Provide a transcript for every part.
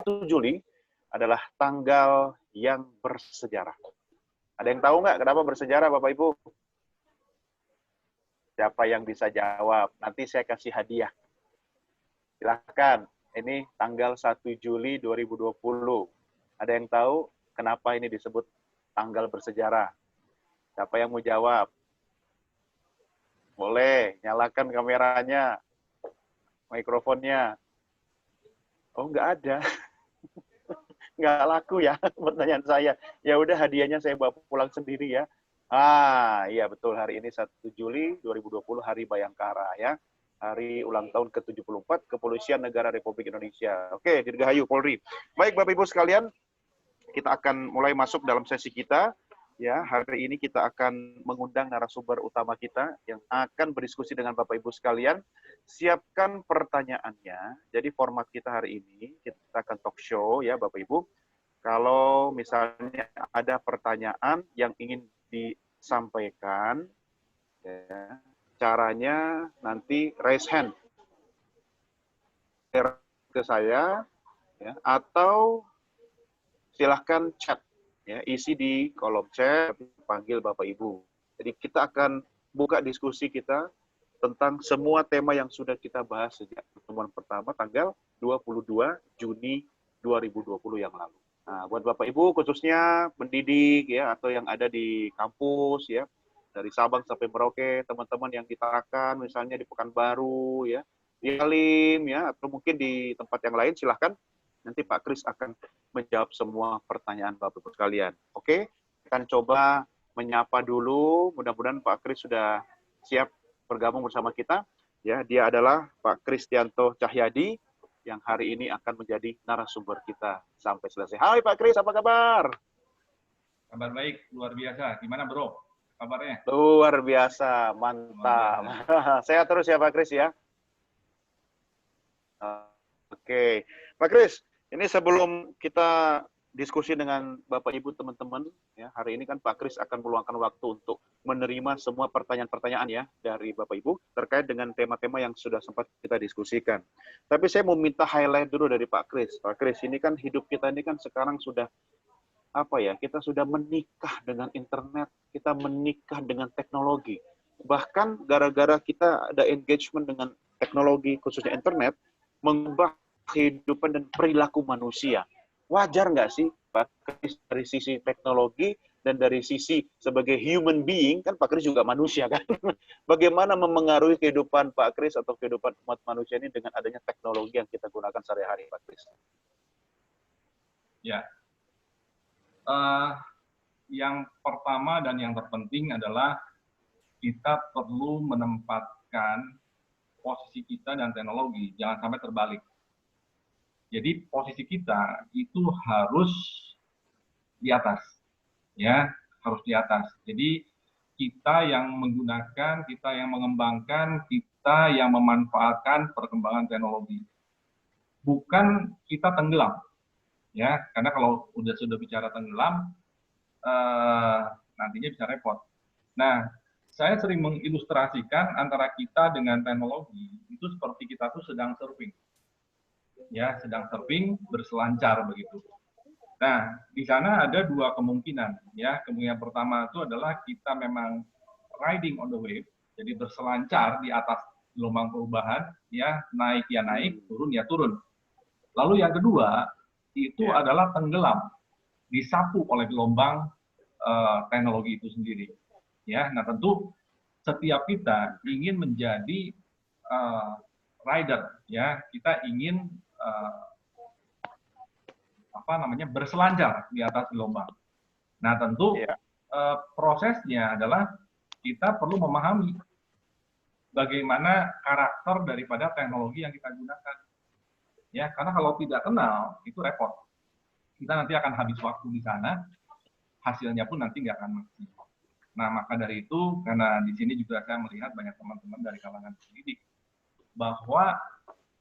Juli adalah tanggal yang bersejarah. Ada yang tahu nggak kenapa bersejarah, Bapak Ibu? Siapa yang bisa jawab? Nanti saya kasih hadiah. Silahkan. Ini tanggal 1 Juli 2020. Ada yang tahu kenapa ini disebut tanggal bersejarah? Siapa yang mau jawab? Boleh, nyalakan kameranya, mikrofonnya. Oh, nggak ada. Nggak laku ya pertanyaan saya. Ya udah hadiahnya saya bawa pulang sendiri ya. Iya betul, hari ini 1 Juli 2020 Hari Bayangkara ya. Hari ulang tahun ke-74 Kepolisian Negara Republik Indonesia. Oke, Dirgahayu Polri. Baik Bapak Ibu sekalian, kita akan mulai masuk dalam sesi kita. Ya, hari ini kita akan mengundang narasumber utama kita yang akan berdiskusi dengan Bapak Ibu sekalian. Siapkan pertanyaannya. Jadi format kita hari ini, kita akan talk show ya Bapak Ibu. Kalau misalnya ada pertanyaan yang ingin disampaikan, ya, caranya nanti raise hand ke saya, ya, atau silahkan chat, ya, isi di kolom chat, panggil Bapak Ibu. Jadi kita akan buka diskusi kita tentang semua tema yang sudah kita bahas sejak pertemuan pertama tanggal 22 Juni 2020 yang lalu. Nah, buat Bapak Ibu khususnya pendidik ya atau yang ada di kampus ya, dari Sabang sampai Merauke, teman-teman yang di Tarakan misalnya di Pekanbaru ya, di Halim ya atau mungkin di tempat yang lain silahkan, nanti Pak Kris akan menjawab semua pertanyaan Bapak Ibu sekalian. Oke, akan coba menyapa dulu, mudah-mudahan Pak Kris sudah siap bergabung bersama kita. Ya, dia adalah Pak Kristianto Cahyadi yang hari ini akan menjadi narasumber kita sampai selesai. Hai Pak Kris, apa kabar? Kabar baik, luar biasa. Gimana bro, kabarnya? Luar biasa, mantap. Luar biasa. Sehat terus ya Pak Kris ya? Oke. Pak Kris, ini sebelum kita diskusi dengan Bapak Ibu teman-teman, ya, hari ini kan Pak Kris akan meluangkan waktu untuk menerima semua pertanyaan-pertanyaan ya dari Bapak Ibu terkait dengan tema-tema yang sudah sempat kita diskusikan. Tapi saya mau minta highlight dulu dari Pak Kris. Pak Kris, ini kan hidup kita ini kan sekarang sudah apa ya? Kita sudah menikah dengan internet, kita menikah dengan teknologi. Bahkan gara-gara kita ada engagement dengan teknologi khususnya internet, mengubah kehidupan dan perilaku manusia. Wajar nggak sih Pak Kris dari sisi teknologi dan dari sisi sebagai human being, kan Pak Kris juga manusia kan? Bagaimana memengaruhi kehidupan Pak Kris atau kehidupan umat manusia ini dengan adanya teknologi yang kita gunakan sehari-hari Pak Kris? Ya, yang pertama dan yang terpenting adalah kita perlu menempatkan posisi kita dan teknologi, jangan sampai terbalik. Jadi posisi kita itu harus di atas, ya, harus di atas. Jadi kita yang menggunakan, kita yang mengembangkan, kita yang memanfaatkan perkembangan teknologi. Bukan kita tenggelam, ya, karena kalau sudah bicara tenggelam, nantinya bisa repot. Nah, saya sering mengilustrasikan antara kita dengan teknologi itu seperti kita tuh sedang surfing. Ya, sedang surfing, berselancar begitu. Nah, di sana ada dua kemungkinan. Ya, kemungkinan pertama itu adalah kita memang riding on the wave, jadi berselancar di atas gelombang perubahan, ya, naik ya naik, turun ya turun. Lalu yang kedua itu adalah tenggelam, disapu oleh gelombang teknologi itu sendiri. Ya, nah tentu setiap kita ingin menjadi rider, ya, kita ingin berselancar di atas gelombang. Nah tentu prosesnya adalah kita perlu memahami bagaimana karakter daripada teknologi yang kita gunakan. Ya, karena kalau tidak kenal itu repot. Kita nanti akan habis waktu di sana, hasilnya pun nanti nggak akan maksimal. Nah, maka dari itu, karena di sini juga saya melihat banyak teman-teman dari kalangan pendidik, bahwa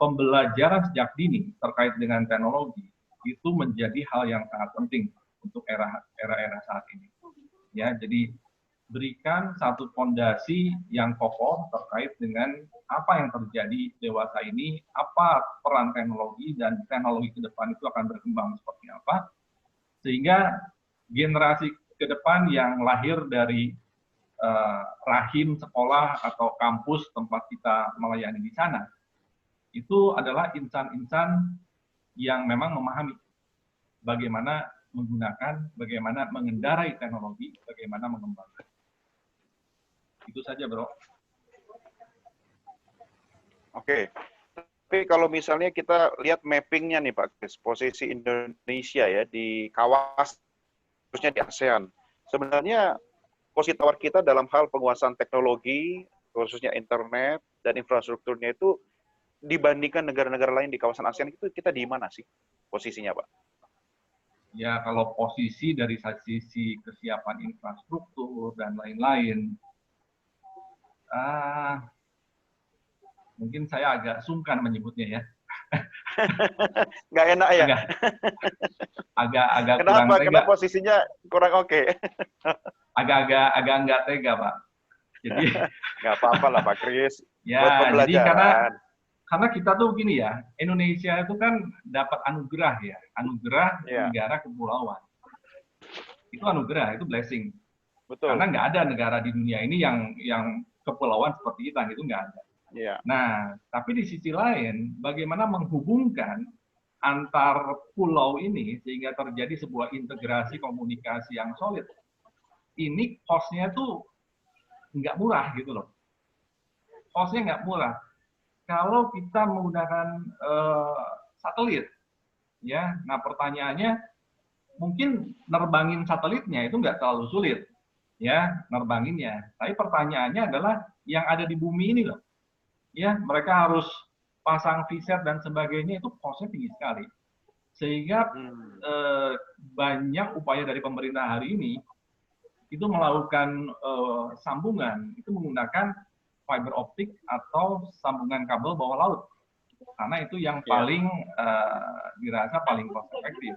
pembelajaran sejak dini terkait dengan teknologi itu menjadi hal yang sangat penting untuk era-era saat ini. Ya, jadi berikan satu fondasi yang kokoh terkait dengan apa yang terjadi dewasa ini, apa peran teknologi, dan teknologi ke depan itu akan berkembang seperti apa, sehingga generasi ke depan yang lahir dari rahim sekolah atau kampus tempat kita melayani di sana, itu adalah insan-insan yang memang memahami bagaimana menggunakan, bagaimana mengendarai teknologi, bagaimana mengembangkan. Itu saja, Bro. Oke. Tapi kalau misalnya kita lihat mappingnya nih Pak Kris, posisi Indonesia ya di kawasan, khususnya di ASEAN. Sebenarnya posisi tawar kita dalam hal penguasaan teknologi, khususnya internet dan infrastrukturnya itu dibandingkan negara-negara lain di kawasan ASEAN itu kita di mana sih posisinya Pak? Ya, kalau posisi dari sisi kesiapan infrastruktur dan lain-lain, mungkin saya agak sungkan menyebutnya ya. Nggak enak ya? Agak Kenapa? kurang tega. Kenapa posisinya kurang oke? Agak nggak tega, Pak. Jadi nggak apa-apa lah Pak Kris. Ya, jadi karena kita tuh begini ya, Indonesia itu kan dapat anugerah ya, anugerah negara kepulauan. Itu anugerah, itu blessing. Betul. Karena nggak ada negara di dunia ini yang kepulauan seperti kita, itu nggak ada. Nah, tapi di sisi lain, bagaimana menghubungkan antar pulau ini sehingga terjadi sebuah integrasi komunikasi yang solid. Ini cost-nya tuh nggak murah gitu loh. Cost-nya nggak murah. Kalau kita menggunakan satelit, ya, nah pertanyaannya mungkin nerbangin satelitnya itu nggak terlalu sulit, ya, nerbanginnya. Tapi pertanyaannya adalah yang ada di bumi ini loh, ya, mereka harus pasang VSAT dan sebagainya, itu cost-nya tinggi sekali. Sehingga banyak upaya dari pemerintah hari ini itu melakukan sambungan itu menggunakan fiber optik atau sambungan kabel bawah laut, karena itu yang paling dirasa paling cost efektif.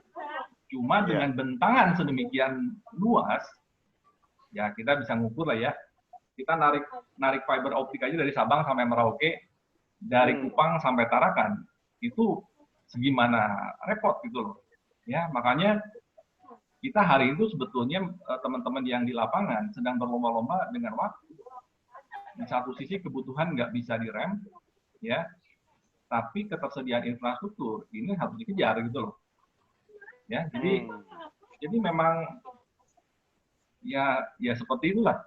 Cuma dengan bentangan sedemikian luas, ya kita bisa ngukur lah ya. Kita narik fiber optik aja dari Sabang sampai Merauke, dari Kupang sampai Tarakan, itu segimana repot gitu loh. Ya, makanya kita hari itu sebetulnya teman-teman yang di lapangan sedang berlomba-lomba dengan waktu. Di satu sisi kebutuhan nggak bisa direm, ya, tapi ketersediaan infrastruktur ini harus dikejar gitu loh. Ya, jadi memang ya seperti itulah.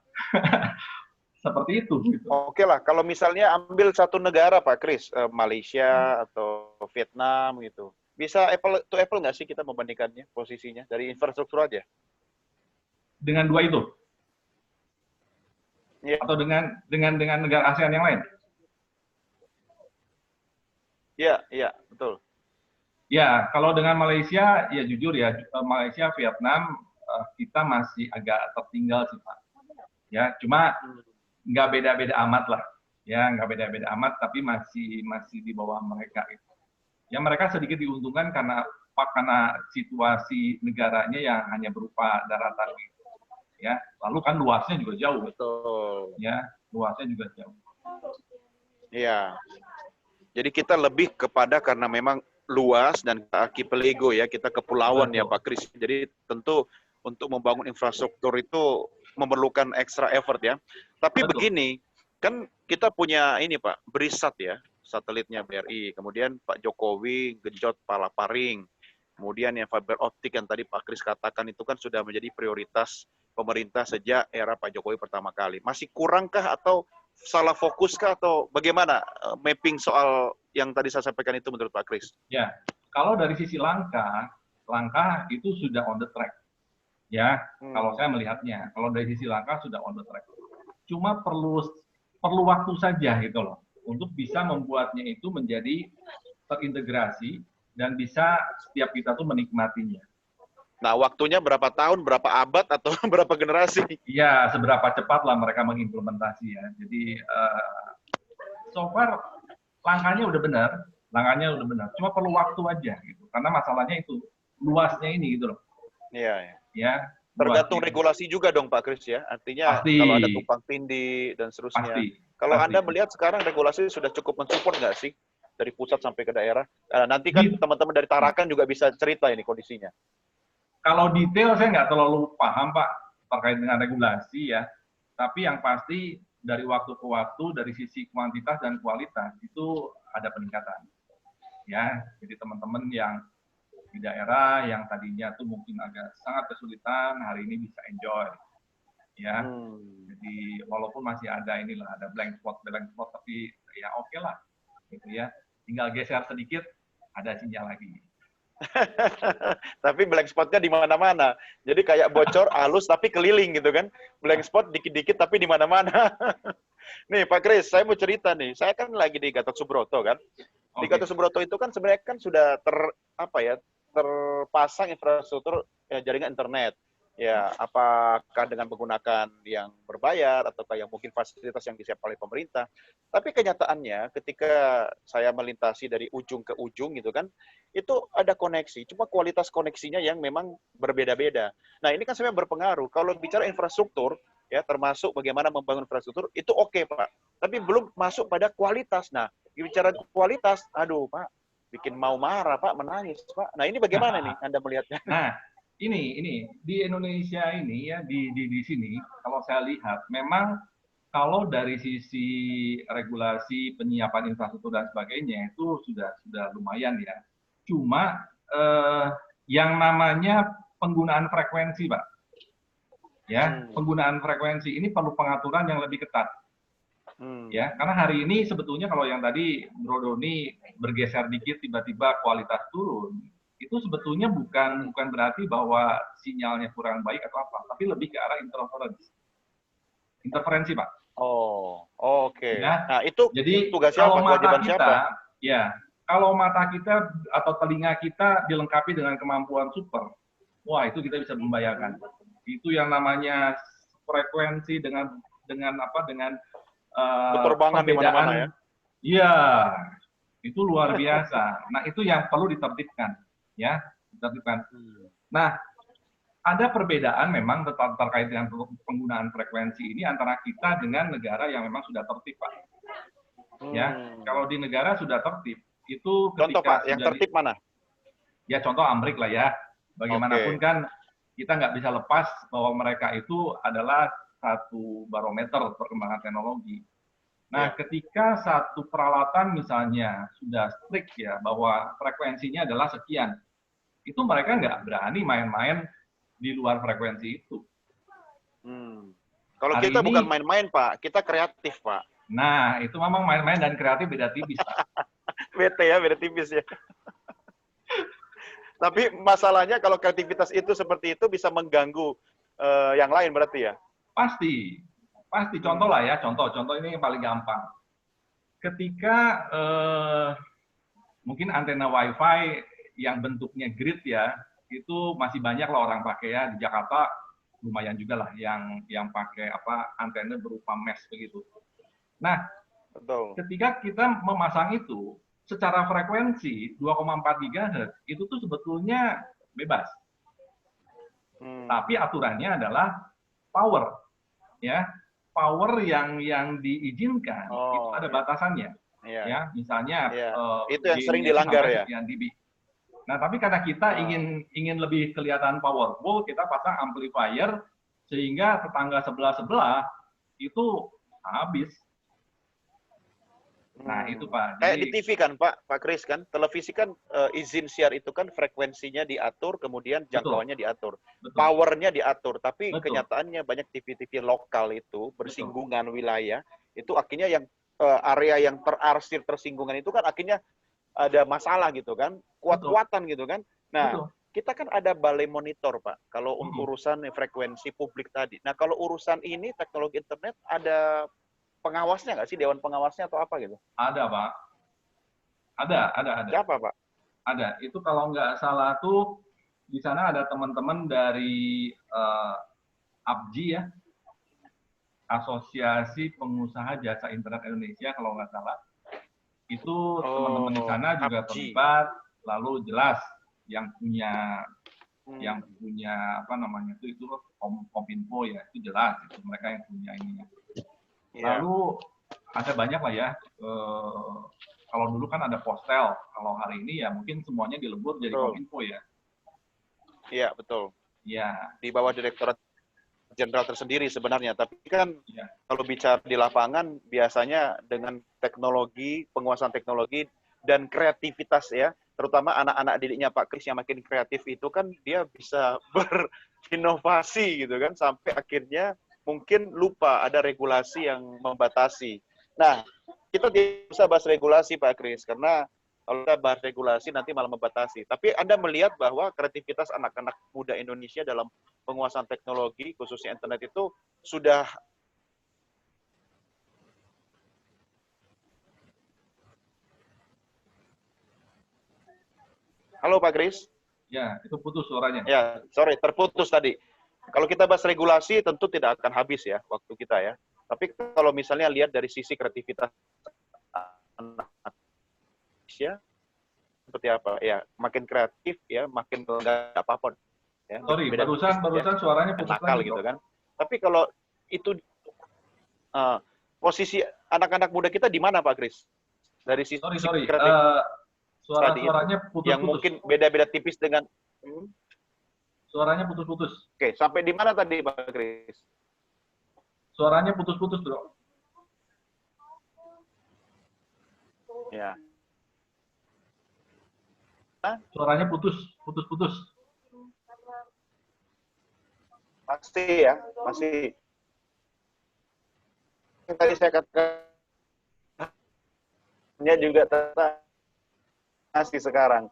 Seperti itu. Gitu. Oke lah, kalau misalnya ambil satu negara Pak Kris, Malaysia atau Vietnam gitu, bisa apple to apple nggak sih kita membandingkannya posisinya dari infrastruktur aja? Dengan dua itu? Atau dengan negara ASEAN yang lain? Iya, betul. Ya, kalau dengan Malaysia, ya jujur ya, Malaysia, Vietnam, kita masih agak tertinggal sih Pak. Ya, cuma nggak beda-beda amat lah. Ya, nggak beda-beda amat, tapi masih di bawah mereka. Gitu. Ya, mereka sedikit diuntungkan karena situasi negaranya yang hanya berupa daratan. Gitu. Ya, lalu kan luasnya juga jauh. Betul. Ya, luasnya juga jauh. Iya. Jadi kita lebih kepada karena memang luas dan archipelago ya, kita kepulauan. Betul. Ya Pak Kris. Jadi tentu untuk membangun infrastruktur itu memerlukan extra effort ya. Tapi betul. Begini, kan kita punya ini Pak, BRISAT ya, satelitnya BRI. Kemudian Pak Jokowi genjot palaparing. Kemudian yang fiber optik yang tadi Pak Kris katakan itu kan sudah menjadi prioritas pemerintah sejak era Pak Jokowi pertama kali. Masih kurangkah atau salah fokuskah atau bagaimana mapping soal yang tadi saya sampaikan itu menurut Pak Kris? Ya, kalau dari sisi langkah itu sudah on the track. Ya, kalau saya melihatnya, kalau dari sisi langkah sudah on the track. Cuma perlu waktu saja gitu loh, untuk bisa membuatnya itu menjadi terintegrasi dan bisa setiap kita tuh menikmatinya. Nah, waktunya berapa tahun, berapa abad, atau berapa generasi? Iya, seberapa cepat lah mereka mengimplementasi ya. Jadi, so far langkahnya udah benar. Cuma perlu waktu aja gitu. Karena masalahnya itu luasnya ini gitu loh. Iya. Ya, Tergantung gitu. regulasi juga dong Pak Kris ya. Artinya Pasti, kalau ada tumpang tindih dan seterusnya. pasti, Kalau pasti. Anda melihat sekarang regulasi sudah cukup mensupport nggak sih dari pusat sampai ke daerah? Nanti kan Di, teman-teman dari Tarakan juga bisa cerita ini kondisinya. kalau detail saya nggak terlalu paham Pak terkait dengan regulasi ya. Tapi yang pasti dari waktu ke waktu dari sisi kuantitas dan kualitas itu ada peningkatan. Ya, jadi teman-teman yang di daerah yang tadinya tuh mungkin agak sangat kesulitan hari ini bisa enjoy ya. Jadi walaupun masih ada inilah ada blank spot tapi ya oke lah gitu ya. Tinggal geser sedikit ada sinyal lagi. Tapi blank spotnya di mana-mana. Jadi kayak bocor halus tapi keliling gitu kan. Blank spot dikit-dikit tapi di mana-mana. Nih Pak Kris, saya mau cerita nih. Saya kan lagi di Gatot Subroto kan. Di Gatot Subroto itu kan sebenarnya kan sudah terpasang infrastruktur jaringan internet. Ya, apakah dengan menggunakan yang berbayar atau yang mungkin fasilitas yang disiapkan oleh pemerintah. Tapi kenyataannya ketika saya melintasi dari ujung ke ujung gitu kan, itu ada koneksi. Cuma kualitas koneksinya yang memang berbeda-beda. Nah, ini kan sebenarnya berpengaruh. Kalau bicara infrastruktur, ya termasuk bagaimana membangun infrastruktur, itu oke, Pak. Tapi belum masuk pada kualitas. Nah, bicara kualitas, aduh, Pak, bikin mau marah, Pak, menangis, Pak. Nah, ini bagaimana nih Anda melihatnya? Nah, ini di Indonesia ini ya di sini kalau saya lihat memang kalau dari sisi regulasi penyiapan infrastruktur dan sebagainya itu sudah lumayan ya. Cuma yang namanya penggunaan frekuensi, Pak. Ya, penggunaan frekuensi ini perlu pengaturan yang lebih ketat. Ya, karena hari ini sebetulnya kalau yang tadi Bro Doni bergeser dikit tiba-tiba kualitas turun, itu sebetulnya bukan berarti bahwa sinyalnya kurang baik atau apa, tapi lebih ke arah interferensi, Pak. Oh, oke. Ya, Nah, itu jadi tugas kalau siapa? mata Kewajiban kita, siapa? ya, kalau mata kita atau telinga kita dilengkapi dengan kemampuan super, wah itu kita bisa membayangkan. Itu yang namanya frekuensi dengan Beterbangan di mana-mana ya. Iya, itu luar biasa. Nah, itu yang perlu ditertibkan, ya, ditertibkan. Nah, ada perbedaan memang terkait dengan penggunaan frekuensi ini antara kita dengan negara yang memang sudah tertib, Pak. Ya, kalau di negara sudah tertib, itu contoh Pak, yang tertib mana? Ya, contoh Amrik lah ya. Bagaimanapun kan kita nggak bisa lepas bahwa mereka itu adalah satu barometer perkembangan teknologi. Nah, ketika satu peralatan misalnya sudah strict ya bahwa frekuensinya adalah sekian, itu mereka nggak berani main-main di luar frekuensi itu. Kalau kita bukan main-main Pak, kita kreatif Pak. Nah, itu memang main-main dan kreatif beda tipis Pak. Beda tipis ya. Tapi masalahnya kalau kreativitas itu seperti itu bisa mengganggu yang lain berarti ya? Pasti. Contoh lah ya, contoh ini yang paling gampang. Ketika mungkin antena WiFi yang bentuknya grid ya, itu masih banyak lah orang pakai ya. Di Jakarta lumayan juga lah yang pakai antena berupa mesh begitu. Nah, ketika kita memasang itu, secara frekuensi 2,4 GHz itu tuh sebetulnya bebas. Tapi aturannya adalah power, ya, power yang diizinkan itu ada batasannya, ya, misalnya itu yang sering dilanggar ya. dB. Nah, tapi karena kita ingin lebih kelihatan powerful, kita pasang amplifier sehingga tetangga sebelah itu habis. Nah, itu Pak. Kayak di TV kan Pak Kris kan, televisi kan izin siar itu kan frekuensinya diatur, kemudian jangkauannya diatur, powernya diatur, tapi kenyataannya banyak TV-TV lokal itu bersinggungan wilayah, itu akhirnya yang area yang terarsir tersinggungan itu kan akhirnya ada masalah gitu kan, kuat-kuatan gitu kan. Nah, kita kan ada balai monitor Pak, kalau urusan frekuensi publik tadi. Nah, kalau urusan ini teknologi internet ada pengawasnya nggak sih, dewan pengawasnya atau apa gitu? Ada Pak, ada. Siapa Pak? Ada. Itu kalau nggak salah tuh di sana ada teman-teman dari APJI ya, Asosiasi Pengusaha Jasa Internet Indonesia kalau nggak salah. Itu teman-teman di sana juga terlibat. Lalu jelas yang punya yang punya apa namanya itu Kominfo ya, itu jelas itu mereka yang punya ininya. Lalu ada banyak lah ya. Kalau dulu kan ada Postel, kalau hari ini ya mungkin semuanya dilebur jadi Kominfo ya. Iya, betul. Iya. Di bawah Direktorat Jenderal tersendiri sebenarnya, tapi kan kalau bicara di lapangan biasanya dengan teknologi, penguasaan teknologi dan kreativitas ya, terutama anak-anak didiknya Pak Kris yang makin kreatif itu kan dia bisa berinovasi gitu kan, sampai akhirnya mungkin lupa ada regulasi yang membatasi. Nah, kita tidak bisa bahas regulasi Pak Kris, karena kalau kita bahas regulasi nanti malah membatasi. Tapi Anda melihat bahwa kreativitas anak-anak muda Indonesia dalam penguasaan teknologi, khususnya internet itu sudah Halo Pak Kris? Ya, itu putus suaranya. Ya, sorry, terputus tadi. Kalau kita bahas regulasi tentu tidak akan habis ya waktu kita ya. Tapi kalau misalnya lihat dari sisi kreativitas anak Indonesia seperti apa? Ya, makin kreatif ya, makin enggak apapun. Ya, sorry, barusan suaranya putus nakal lagi, gitu kan. Tapi kalau itu posisi anak-anak muda kita di mana Pak Kris? Dari sisi kreatif suaranya putus-putus. Yang mungkin beda-beda tipis dengan suaranya putus-putus. Oke, sampai di mana tadi Pak Kris? Suaranya putus-putus, Bro. Ya. Suaranya putus-putus. Masih ya, masih. Yang tadi saya katakan juga masih sekarang.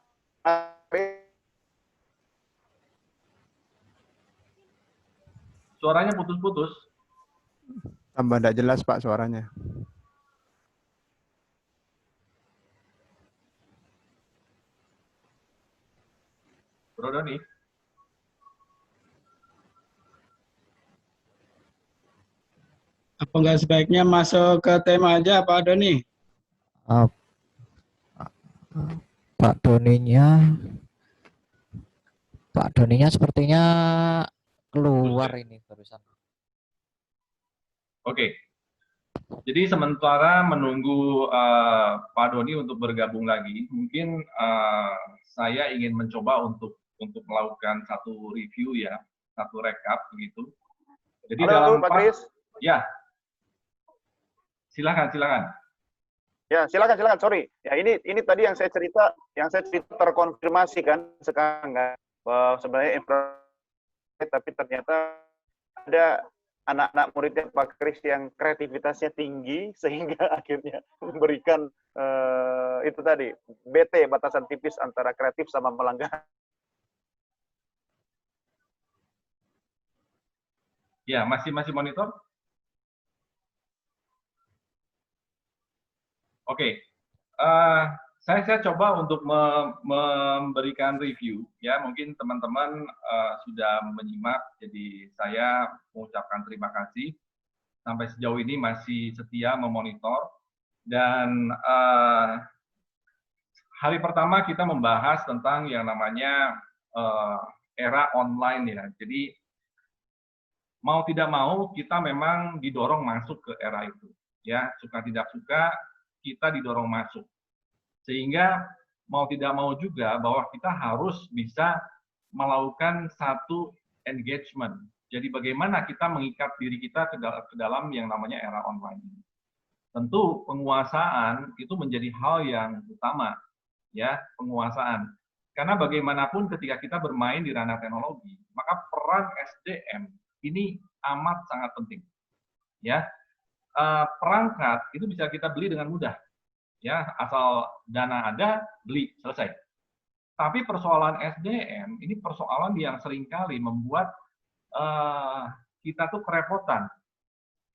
Suaranya putus-putus. Tambah tidak jelas Pak suaranya. Bro Doni. Apa nggak sebaiknya masuk ke tema aja Pak Doni? Pak Doninya sepertinya keluar ini barusan. Oke. Jadi sementara menunggu Pak Doni untuk bergabung lagi, mungkin saya ingin mencoba untuk melakukan satu review ya, satu recap begitu. Jadi dalam Pak Kris. Ya. Silakan. Ya, silakan. Sorry. Ya, ini tadi yang saya cerita terkonfirmasi kan sekarang kan, bahwa sebenarnya tapi ternyata ada anak-anak muridnya Pak Kris yang kreativitasnya tinggi sehingga akhirnya memberikan itu tadi BT, batasan tipis antara kreatif sama melanggar. Ya, masih monitor? Oke, saya coba untuk memberikan review ya, mungkin teman-teman sudah menyimak, jadi saya mengucapkan terima kasih sampai sejauh ini masih setia memonitor. Dan hari pertama kita membahas tentang yang namanya era online ya, jadi mau tidak mau kita memang didorong masuk ke era itu ya, suka tidak suka kita didorong masuk, sehingga mau tidak mau juga bahwa kita harus bisa melakukan satu engagement. Jadi bagaimana kita mengikat diri kita ke dalam yang namanya era online ini. Tentu penguasaan itu menjadi hal yang utama, ya, penguasaan. Karena bagaimanapun ketika kita bermain di ranah teknologi, maka peran SDM ini amat sangat penting, ya. Perangkat itu bisa kita beli dengan mudah, ya, asal dana ada, beli, selesai. Tapi persoalan SDM ini persoalan yang seringkali membuat kita tuh kerepotan.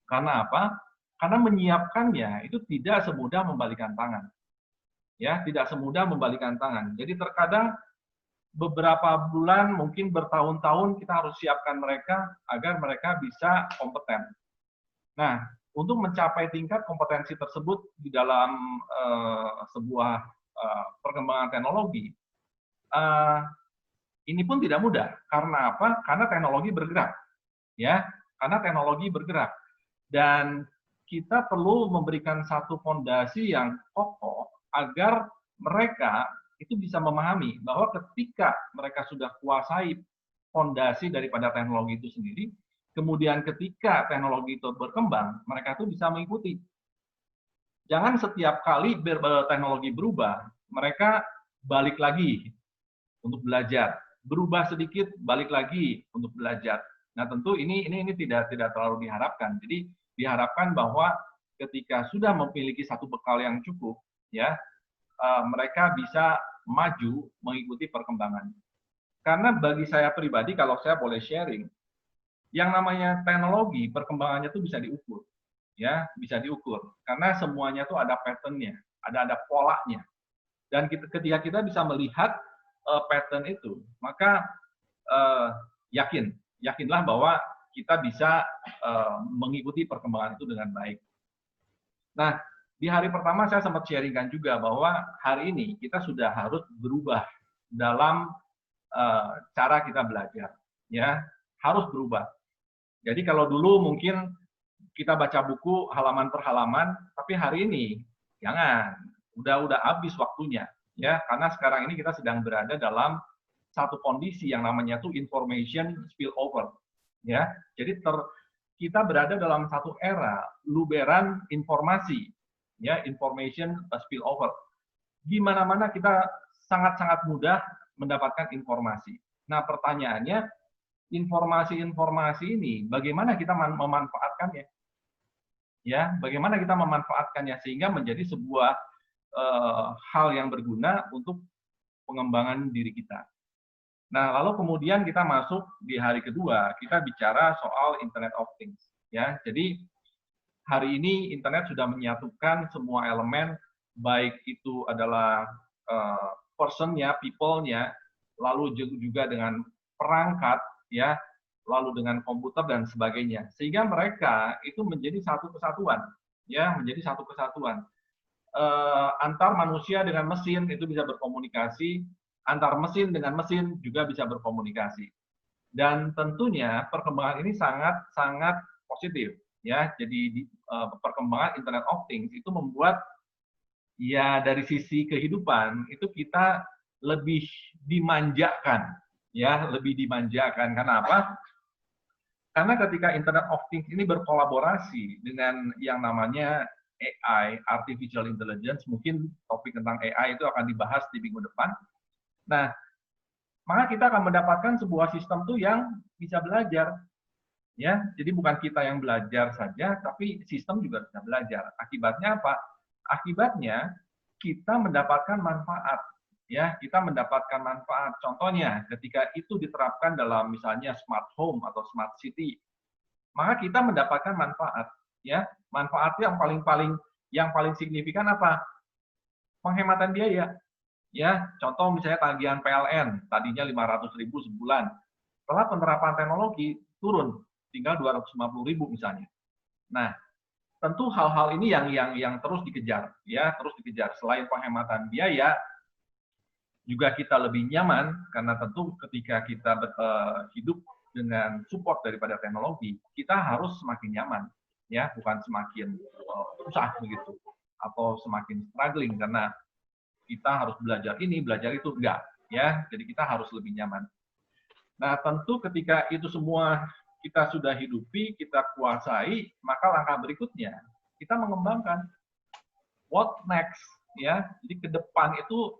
Karena apa? Karena menyiapkannya itu tidak semudah membalikan tangan, ya, tidak semudah membalikan tangan. Jadi terkadang beberapa bulan, mungkin bertahun-tahun kita harus siapkan mereka agar mereka bisa kompeten. Nah, untuk mencapai tingkat kompetensi tersebut di dalam sebuah perkembangan teknologi, Ini pun tidak mudah. Karena apa? Karena teknologi bergerak. Ya, karena teknologi bergerak. Dan kita perlu memberikan satu fondasi yang kokoh agar mereka itu bisa memahami bahwa ketika mereka sudah kuasai fondasi daripada teknologi itu sendiri, kemudian ketika teknologi itu berkembang, mereka itu bisa mengikuti. Jangan setiap kali teknologi berubah, mereka balik lagi untuk belajar. Berubah sedikit, balik lagi untuk belajar. Nah, tentu ini tidak terlalu diharapkan. Jadi diharapkan bahwa ketika sudah memiliki satu bekal yang cukup, ya, mereka bisa maju mengikuti perkembangan. Karena bagi saya pribadi, kalau saya boleh sharing, yang namanya teknologi perkembangannya itu bisa diukur, ya, bisa diukur. Karena semuanya itu ada pattern-nya, ada polanya. Dan ketika kita bisa melihat pattern itu, maka yakinlah bahwa kita bisa mengikuti perkembangan itu dengan baik. Nah, di hari pertama saya sempat sharingkan juga bahwa hari ini kita sudah harus berubah dalam cara kita belajar, ya, harus berubah. Jadi kalau dulu mungkin kita baca buku halaman per halaman, tapi hari ini jangan, udah habis waktunya. Ya, karena sekarang ini kita sedang berada dalam satu kondisi yang namanya tuh information spillover, ya. Jadi kita berada dalam satu era luberan informasi, ya, information spillover. Di mana-mana kita sangat-sangat mudah mendapatkan informasi. Nah, pertanyaannya, informasi-informasi ini bagaimana kita memanfaatkannya? Ya, bagaimana kita memanfaatkannya sehingga menjadi sebuah hal yang berguna untuk pengembangan diri kita. Nah, lalu kemudian kita masuk di hari kedua, kita bicara soal Internet of Things. Ya, jadi hari ini internet sudah menyatukan semua elemen, baik itu adalah person-nya, people-nya, lalu juga dengan perangkat, ya, lalu dengan komputer dan sebagainya, sehingga mereka itu menjadi satu kesatuan, ya, menjadi satu kesatuan. Antar manusia dengan mesin itu bisa berkomunikasi, antar mesin dengan mesin juga bisa berkomunikasi. Dan tentunya perkembangan ini sangat positif, ya. Jadi perkembangan Internet of Things itu membuat, ya, dari sisi kehidupan itu kita lebih dimanjakan, ya, lebih dimanjakan. Karena apa? Karena ketika Internet of Things ini berkolaborasi dengan yang namanya AI, Artificial Intelligence, mungkin topik tentang AI itu akan dibahas di minggu depan. Nah, maka kita akan mendapatkan sebuah sistem tuh yang bisa belajar, ya. Jadi bukan kita yang belajar saja, tapi sistem juga bisa belajar. Akibatnya apa? Akibatnya kita mendapatkan manfaat, ya. Kita mendapatkan manfaat. Contohnya, ketika itu diterapkan dalam misalnya smart home atau smart city, maka kita mendapatkan manfaat, ya. Manfaatnya yang paling signifikan apa? Penghematan biaya. Ya, contoh misalnya tagihan PLN tadinya 500.000 sebulan. Setelah penerapan teknologi turun tinggal 250.000 misalnya. Nah, tentu hal-hal ini yang terus dikejar, ya, terus dikejar. Selain penghematan biaya, juga kita lebih nyaman karena tentu ketika kita hidup dengan support daripada teknologi, kita harus semakin nyaman, ya, bukan semakin susah begitu atau semakin struggling karena kita harus belajar ini, belajar itu, enggak, ya. Jadi kita harus lebih nyaman. Nah, tentu ketika itu semua kita sudah hidupi, kita kuasai, maka langkah berikutnya kita mengembangkan what next, ya. Jadi ke depan itu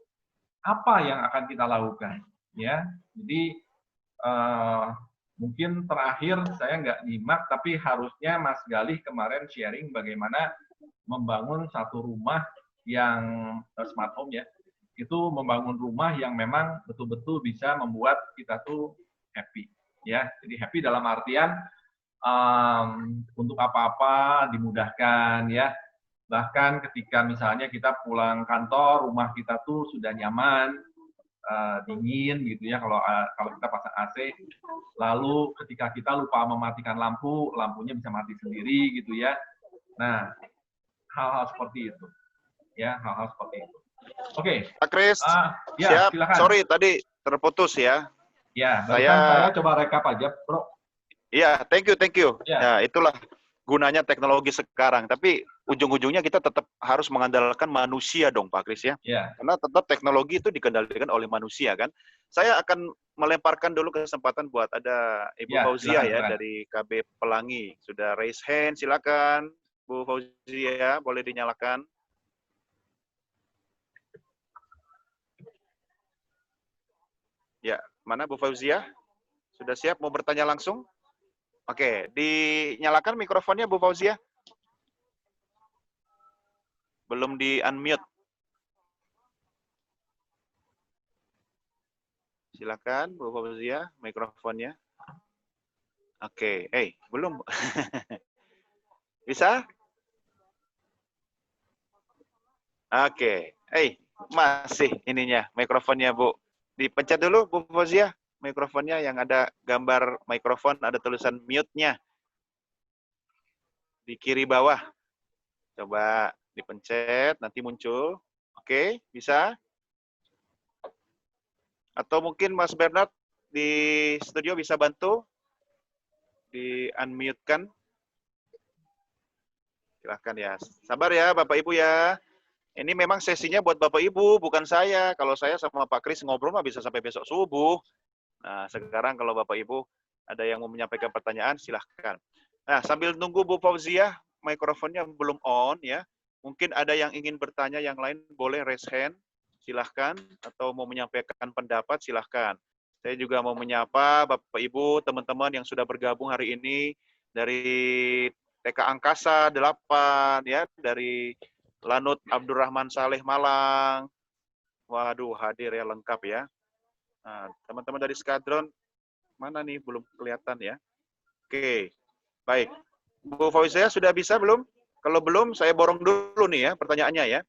apa yang akan kita lakukan, ya. Jadi mungkin terakhir saya nggak nyimak, tapi harusnya Mas Galih kemarin sharing bagaimana membangun satu rumah yang smart home, ya. Itu membangun rumah yang memang betul-betul bisa membuat kita tuh happy, ya. Jadi happy dalam artian untuk apa-apa dimudahkan, ya. Bahkan ketika misalnya kita pulang kantor, rumah kita tuh sudah nyaman, dingin gitu ya kalau kita pasang AC. Lalu ketika kita lupa mematikan lampu, lampunya bisa mati sendiri gitu ya. Nah, hal-hal seperti itu. Ya, hal-hal seperti itu. Oke. Pak Kris, Ya, siap. silakan. Sorry tadi terputus ya. Ya, barusan saya coba rekap aja, Bro. Iya, thank you. Ya. Ya, itulah gunanya teknologi sekarang. Tapi ujung-ujungnya kita tetap harus mengandalkan manusia dong, Pak Kris ya. Ya. Karena tetap teknologi itu dikendalikan oleh manusia kan. Saya akan melemparkan dulu kesempatan buat ada Ibu Ya, Fauzia ya silakan. dari KB Pelangi. Sudah raise hand, silakan. Bu Fauzia, boleh dinyalakan. Ya, mana Bu Fauzia? Sudah siap mau bertanya langsung? Oke, dinyalakan mikrofonnya Bu Fauzia. Belum di-unmute. Silakan Bu Fauzia, mikrofonnya. Oke, belum. Bisa? Oke, masih ininya mikrofonnya Bu. Dipencet dulu Bu Fauzia, mikrofonnya yang ada gambar mikrofon, ada tulisan mute-nya. Di kiri bawah. Coba dipencet, nanti muncul. Oke, bisa? Atau mungkin Mas Bernard di studio bisa bantu di-unmute-kan. Silahkan ya. Sabar ya Bapak Ibu ya. Ini memang sesinya buat Bapak Ibu, bukan saya. Kalau saya sama Pak Kris ngobrol mah bisa sampai besok subuh. Nah, sekarang kalau Bapak Ibu ada yang mau menyampaikan pertanyaan, silahkan. Nah, sambil nunggu Bu Fauzia, mikrofonnya belum on ya. Mungkin ada yang ingin bertanya yang lain, boleh raise hand, silahkan. Atau mau menyampaikan pendapat, silahkan. Saya juga mau menyapa Bapak Ibu, teman-teman yang sudah bergabung hari ini dari TK Angkasa 8, ya, dari Lanut Abdurrahman Saleh Malang. Waduh, hadir ya, lengkap ya. Nah, teman-teman dari Skadron, mana nih? Belum kelihatan ya. Oke, baik. Bu Fauzia sudah bisa belum? Kalau belum, saya borong dulu nih ya pertanyaannya ya.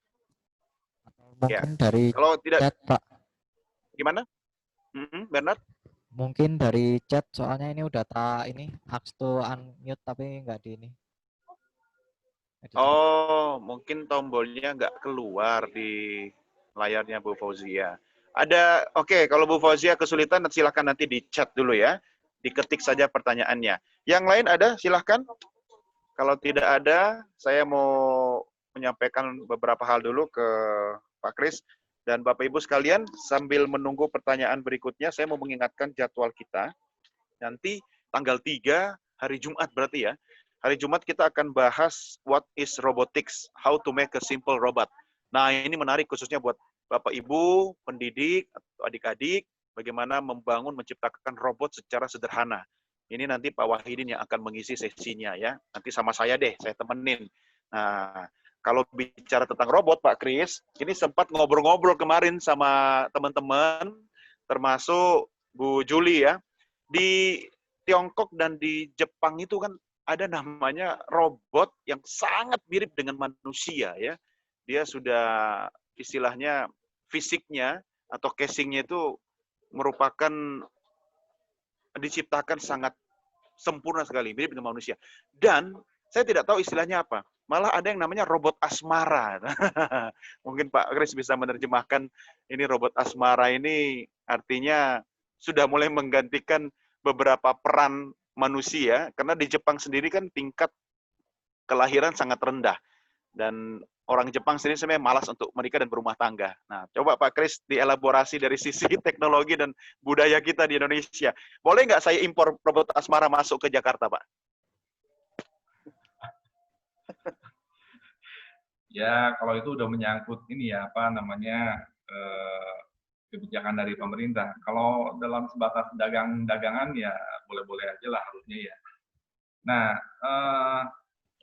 Mungkin dari Kalau tidak, chat, Pak. gimana? Bernard? Mungkin dari chat, soalnya ini udah ini ask to unmute tapi nggak di ini. Oh, mungkin tombolnya nggak keluar di layarnya Bu Fauzia. Oke, kalau Bu Fauzia kesulitan, silakan nanti di chat dulu ya. Diketik saja pertanyaannya. Yang lain ada, silahkan. Kalau tidak ada, saya mau menyampaikan beberapa hal dulu ke Pak Kris. Dan Bapak Ibu sekalian, sambil menunggu pertanyaan berikutnya, saya mau mengingatkan jadwal kita. Nanti tanggal 3, hari Jumat berarti ya. Hari Jumat kita akan bahas what is robotics, how to make a simple robot. Nah, ini menarik khususnya buat Bapak Ibu, pendidik, atau adik-adik, bagaimana membangun, menciptakan robot secara sederhana. Ini nanti Pak Wahidin yang akan mengisi sesinya ya. Nanti sama saya deh, saya temenin. Nah, kalau bicara tentang robot, Pak Kris, ini sempat ngobrol-ngobrol kemarin sama teman-teman, termasuk Bu Juli ya. Di Tiongkok dan di Jepang itu kan ada namanya robot yang sangat mirip dengan manusia ya. Dia sudah istilahnya fisiknya atau casingnya itu merupakan diciptakan sangat sempurna sekali, mirip dengan manusia. Dan saya tidak tahu istilahnya apa. Malah ada yang namanya robot asmara. Mungkin Pak Kris bisa menerjemahkan ini robot asmara ini artinya sudah mulai menggantikan beberapa peran manusia, karena di Jepang sendiri kan tingkat kelahiran sangat rendah. Dan orang Jepang sendiri sebenarnya malas untuk menikah dan berumah tangga. Nah, coba Pak Kris dielaborasi dari sisi teknologi dan budaya kita di Indonesia. Boleh nggak saya impor robot asmara masuk ke Jakarta, Pak? Ya, kalau itu udah menyangkut ini ya, apa namanya, kebijakan dari pemerintah. Kalau dalam sebatas dagangan ya boleh-boleh aja lah harusnya ya. Nah,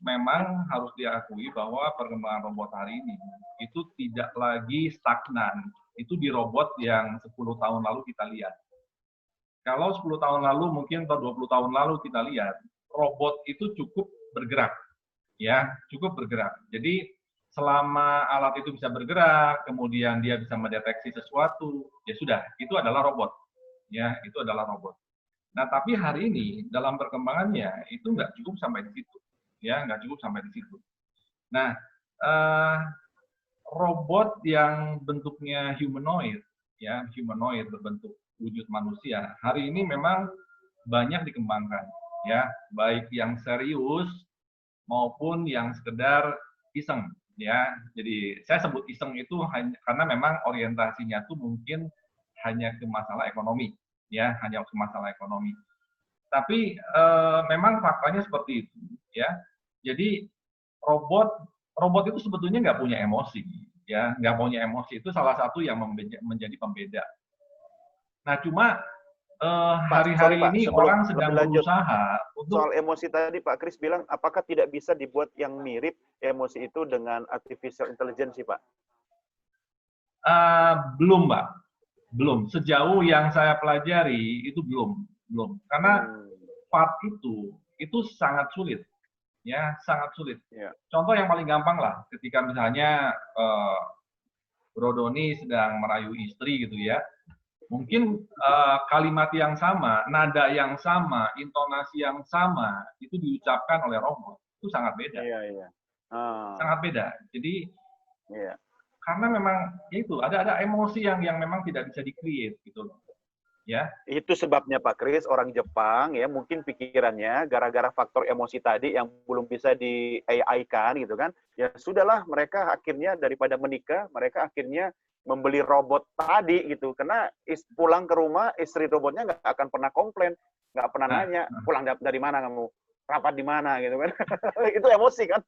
memang harus diakui bahwa perkembangan robot hari ini itu tidak lagi stagnan. Itu di robot yang 10 tahun lalu kita lihat. Kalau 10 tahun lalu mungkin atau 20 tahun lalu kita lihat, robot itu cukup bergerak. Ya, cukup bergerak. Jadi selama alat itu bisa bergerak, kemudian dia bisa mendeteksi sesuatu, ya sudah, itu adalah robot. Ya, itu adalah robot. Nah, tapi hari ini dalam perkembangannya itu nggak cukup sampai di situ. Ya, nggak cukup sampai di situ. Nah, robot yang bentuknya humanoid, ya, humanoid berbentuk wujud manusia. Hari ini memang banyak dikembangkan, ya, baik yang serius maupun yang sekedar iseng, ya. Jadi saya sebut iseng itu hanya karena memang orientasinya tuh mungkin hanya ke masalah ekonomi, ya, hanya ke masalah ekonomi. Tapi memang faktanya seperti itu, ya. Jadi robot itu sebetulnya nggak punya emosi, ya, nggak punya emosi. Itu salah satu yang menjadi pembeda. Nah, cuma hari-hari Pak, ini sebelum orang sedang lebih lanjut berusaha untuk soal emosi tadi, Pak Kris bilang, apakah tidak bisa dibuat yang mirip emosi itu dengan artificial intelligence, Pak? belum, Mbak, belum. Sejauh yang saya pelajari itu belum. Karena part itu sangat sulit, ya, sangat sulit. Ya. Contoh yang paling gampang lah, ketika misalnya Bro Doni sedang merayu istri gitu ya, mungkin kalimat yang sama, nada yang sama, intonasi yang sama itu diucapkan oleh robot itu sangat beda. Iya. Sangat beda. Jadi iya. karena memang ya itu ada emosi yang memang tidak bisa di-create gitu loh. Ya. Itu sebabnya Pak Kris, orang Jepang ya mungkin pikirannya gara-gara faktor emosi tadi yang belum bisa di AI-kan gitu kan. Ya sudahlah, mereka akhirnya daripada menikah, mereka akhirnya membeli robot tadi gitu. Karena pulang ke rumah, istri robotnya nggak akan pernah komplain, nggak pernah nanya, pulang dari mana kamu, rapat di mana gitu kan. Itu emosi kan.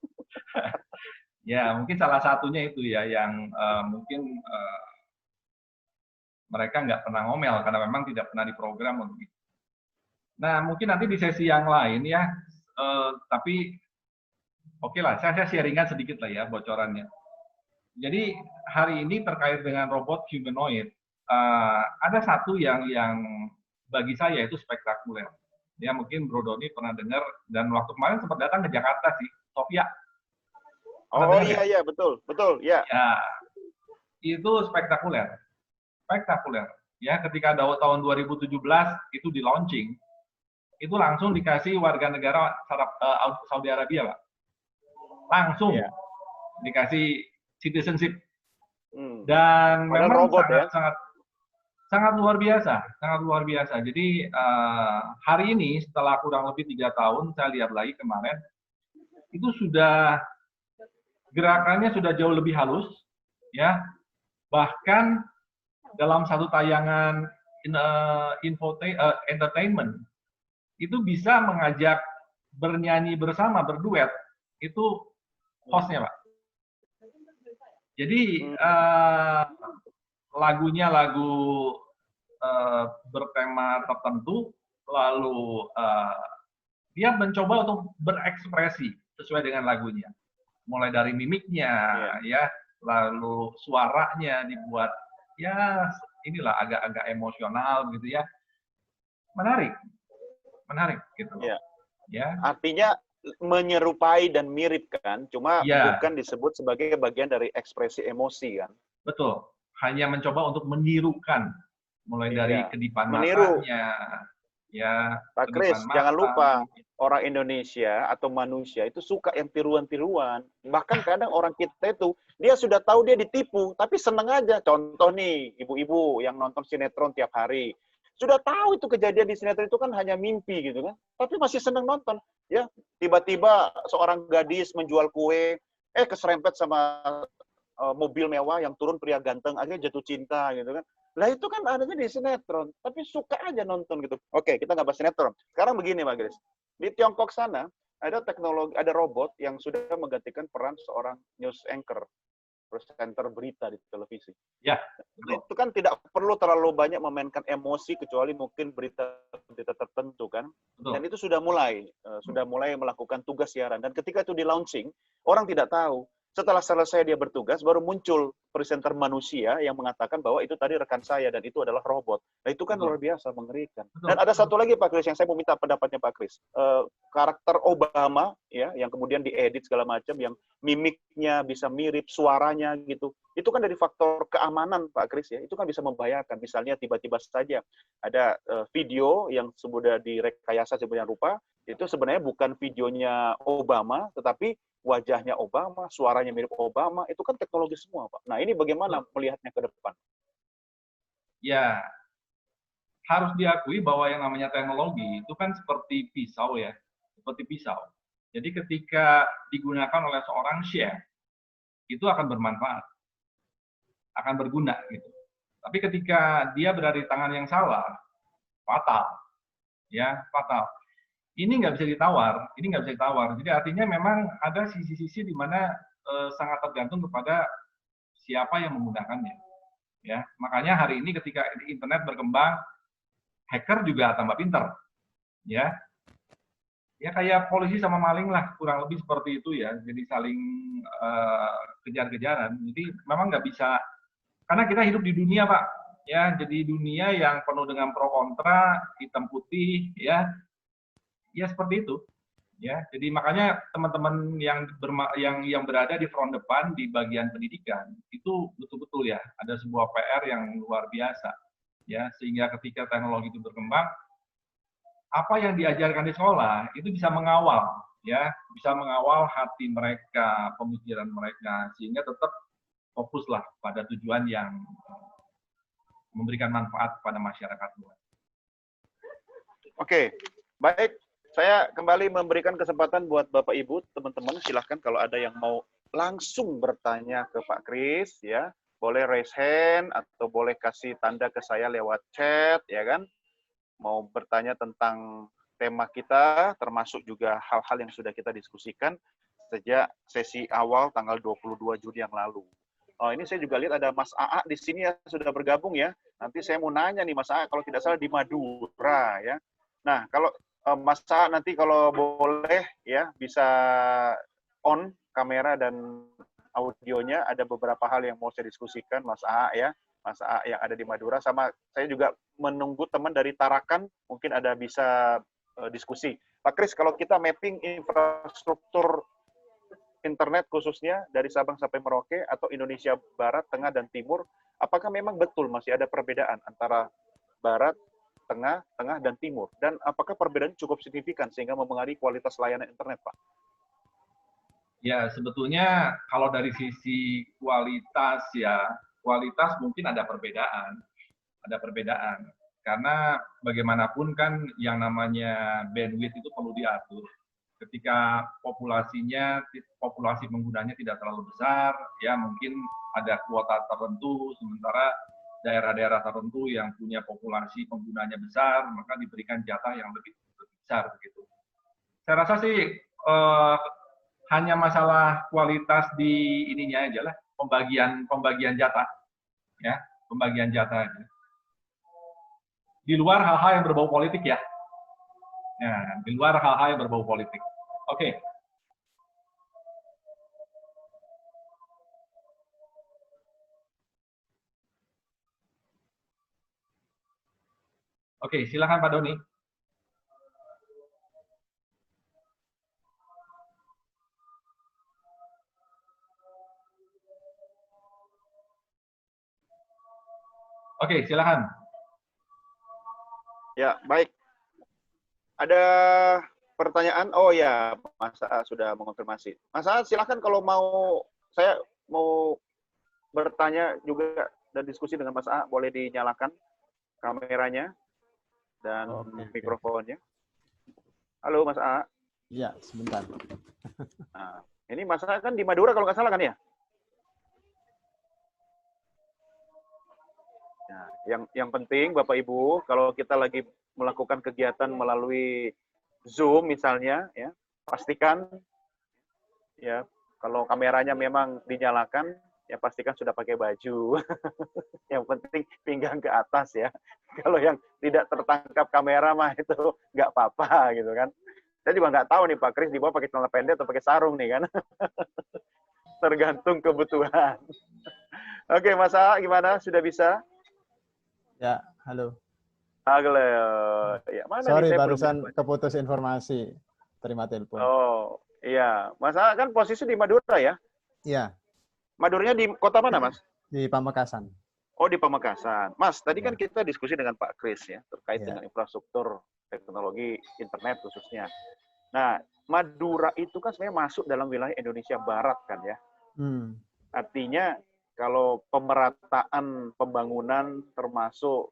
Ya, mungkin salah satunya itu ya yang mungkin mereka nggak pernah ngomel karena memang tidak pernah diprogram untuk itu. Nah, mungkin nanti di sesi yang lain ya, tapi oke lah, saya sharingan sedikit lah ya bocorannya. Jadi hari ini terkait dengan robot humanoid, ada satu yang bagi saya itu spektakuler. Ya mungkin Bro Doni pernah dengar, dan waktu kemarin sempat datang ke Jakarta sih, Sofia. Oh iya, betul, ya. Ya, itu spektakuler. Ya, ketika tahun 2017 itu di launching, itu langsung dikasih warga negara Saudi Arabia, Pak. Langsung dikasih citizenship. Dan memang robot, sangat luar biasa. Jadi hari ini setelah kurang lebih 3 tahun, saya lihat lagi kemarin, itu sudah gerakannya sudah jauh lebih halus, ya. Bahkan dalam satu tayangan entertainment itu bisa mengajak bernyanyi bersama, berduet, itu hostnya, Pak. Jadi lagunya lagu bertema tertentu, lalu dia mencoba untuk berekspresi sesuai dengan lagunya, mulai dari mimiknya, ya, lalu suaranya dibuat ya inilah agak-agak emosional gitu ya, menarik gitu. Ya. Artinya menyerupai dan mirip kan, cuma bukan disebut sebagai bagian dari ekspresi emosi kan. Betul, hanya mencoba untuk menirukan, mulai dari kedipan matanya, ya. Pak Kris, jangan lupa orang Indonesia atau manusia itu suka yang tiruan-tiruan. Bahkan kadang orang kita itu, dia sudah tahu dia ditipu, tapi seneng aja. Contoh nih, ibu-ibu yang nonton sinetron tiap hari. Sudah tahu itu kejadian di sinetron itu kan hanya mimpi gitu kan. Tapi masih seneng nonton. Ya, tiba-tiba seorang gadis menjual kue, keserempet sama mobil mewah yang turun pria ganteng, akhirnya jatuh cinta gitu kan. Lah itu kan adanya di sinetron, tapi suka aja nonton gitu. Oke, kita nggak bahas sinetron. Sekarang begini, Pak Gris. Di Tiongkok sana, ada teknologi, ada robot yang sudah menggantikan peran seorang news anchor, presenter berita di televisi. Ya. Itu kan tidak perlu terlalu banyak memainkan emosi, kecuali mungkin berita-berita tertentu kan. Betul. Dan itu sudah mulai melakukan tugas siaran. Dan ketika itu di launching, orang tidak tahu. Setelah selesai dia bertugas, baru muncul presenter manusia yang mengatakan bahwa itu tadi rekan saya dan itu adalah robot. Nah itu kan luar biasa, mengerikan. Dan ada satu lagi Pak Kris yang saya mau minta pendapatnya Pak Kris. Karakter Obama ya, yang kemudian diedit segala macam, yang mimiknya bisa mirip, suaranya gitu. Itu kan dari faktor keamanan Pak Kris ya. Itu kan bisa membahayakan. Misalnya tiba-tiba saja ada video yang sudah direkayasa sebenarnya rupa, itu sebenarnya bukan videonya Obama, tetapi wajahnya Obama, suaranya mirip Obama, itu kan teknologi semua, Pak. Nah, ini bagaimana melihatnya ke depan? Ya, harus diakui bahwa yang namanya teknologi itu kan seperti pisau ya, seperti pisau. Jadi ketika digunakan oleh seorang chef, itu akan bermanfaat, akan berguna gitu. Tapi ketika dia berada di tangan yang salah, fatal, ya fatal. Ini nggak bisa ditawar, ini nggak bisa ditawar. Jadi artinya memang ada sisi-sisi di mana sangat tergantung kepada siapa yang menggunakannya. Ya, makanya hari ini ketika internet berkembang, hacker juga tambah pinter, ya. Ya kayak polisi sama maling lah, kurang lebih seperti itu ya. Jadi saling kejar-kejaran. Jadi memang nggak bisa, karena kita hidup di dunia Pak, ya. Jadi dunia yang penuh dengan pro kontra, hitam putih, ya. Ya seperti itu. Ya, jadi makanya teman-teman yang berada di front depan di bagian pendidikan itu betul-betul ya ada sebuah PR yang luar biasa ya, sehingga ketika teknologi itu berkembang, apa yang diajarkan di sekolah itu bisa mengawal ya, bisa mengawal hati mereka, pemikiran mereka, sehingga tetap fokuslah pada tujuan yang memberikan manfaat pada masyarakat luas. Oke, baik. Saya kembali memberikan kesempatan buat Bapak Ibu, teman-teman, silahkan kalau ada yang mau langsung bertanya ke Pak Kris, ya, boleh raise hand atau boleh kasih tanda ke saya lewat chat, ya kan? Mau bertanya tentang tema kita, termasuk juga hal-hal yang sudah kita diskusikan sejak sesi awal tanggal 22 Juni yang lalu. Oh, ini saya juga lihat ada Mas AA di sini ya, sudah bergabung ya. Nanti saya mau nanya nih Mas AA, kalau tidak salah di Madura, ya. Nah, kalau Mas A nanti kalau boleh ya bisa on kamera dan audionya, ada beberapa hal yang mau saya diskusikan Mas A ya, Mas A yang ada di Madura, sama saya juga menunggu teman dari Tarakan mungkin ada bisa diskusi. Pak Kris, kalau kita mapping infrastruktur internet khususnya dari Sabang sampai Merauke atau Indonesia Barat, Tengah dan Timur, apakah memang betul masih ada perbedaan antara Barat, Tengah, dan Timur? Dan apakah perbedaan cukup signifikan sehingga mempengaruhi kualitas layanan internet, Pak? Ya, sebetulnya kalau dari sisi kualitas ya, kualitas mungkin ada perbedaan. Ada perbedaan. Karena bagaimanapun kan yang namanya bandwidth itu perlu diatur. Ketika populasi penggunanya tidak terlalu besar, ya mungkin ada kuota tertentu, sementara daerah-daerah tertentu yang punya populasi penggunanya besar, maka diberikan jatah yang lebih besar begitu. Saya rasa sih hanya masalah kualitas di ininya aja lah, pembagian jatah, ya, pembagian jatah aja. Di luar hal-hal yang berbau politik ya, di luar hal-hal yang berbau politik. Oke. Oke, silakan Pak Doni. Oke, silakan. Ya, baik. Ada pertanyaan? Oh ya, Mas A sudah mengonfirmasi. Mas A, silakan kalau saya mau bertanya juga dan diskusi dengan Mas A, boleh dinyalakan kameranya dan mikrofonnya. Halo Mas A. Iya, sebentar. Nah, ini Mas A kan di Madura kalau nggak salah kan ya? Nah, yang penting Bapak Ibu, kalau kita lagi melakukan kegiatan melalui Zoom misalnya, ya pastikan ya kalau kameranya memang dinyalakan, ya pastikan sudah pakai baju. Yang penting pinggang ke atas ya. Kalau yang tidak tertangkap kamera mah itu nggak apa-apa gitu kan. Saya juga nggak tahu nih Pak Kris di bawah pakai celana pendek atau pakai sarung nih kan. Tergantung kebutuhan. Oke, Mas A, gimana? Sudah bisa? Ya, halo. Halo. Ya, mana Sorry, nih, barusan keputus informasi. Terima telepon. Oh, iya. Mas A kan posisi di Madura ya? Iya. Maduranya di kota mana, Mas? Di Pamekasan. Oh, di Pamekasan. Mas, tadi kan kita diskusi dengan Pak Kris ya, terkait dengan infrastruktur teknologi internet khususnya. Nah, Madura itu kan sebenarnya masuk dalam wilayah Indonesia Barat kan ya? Artinya kalau pemerataan pembangunan termasuk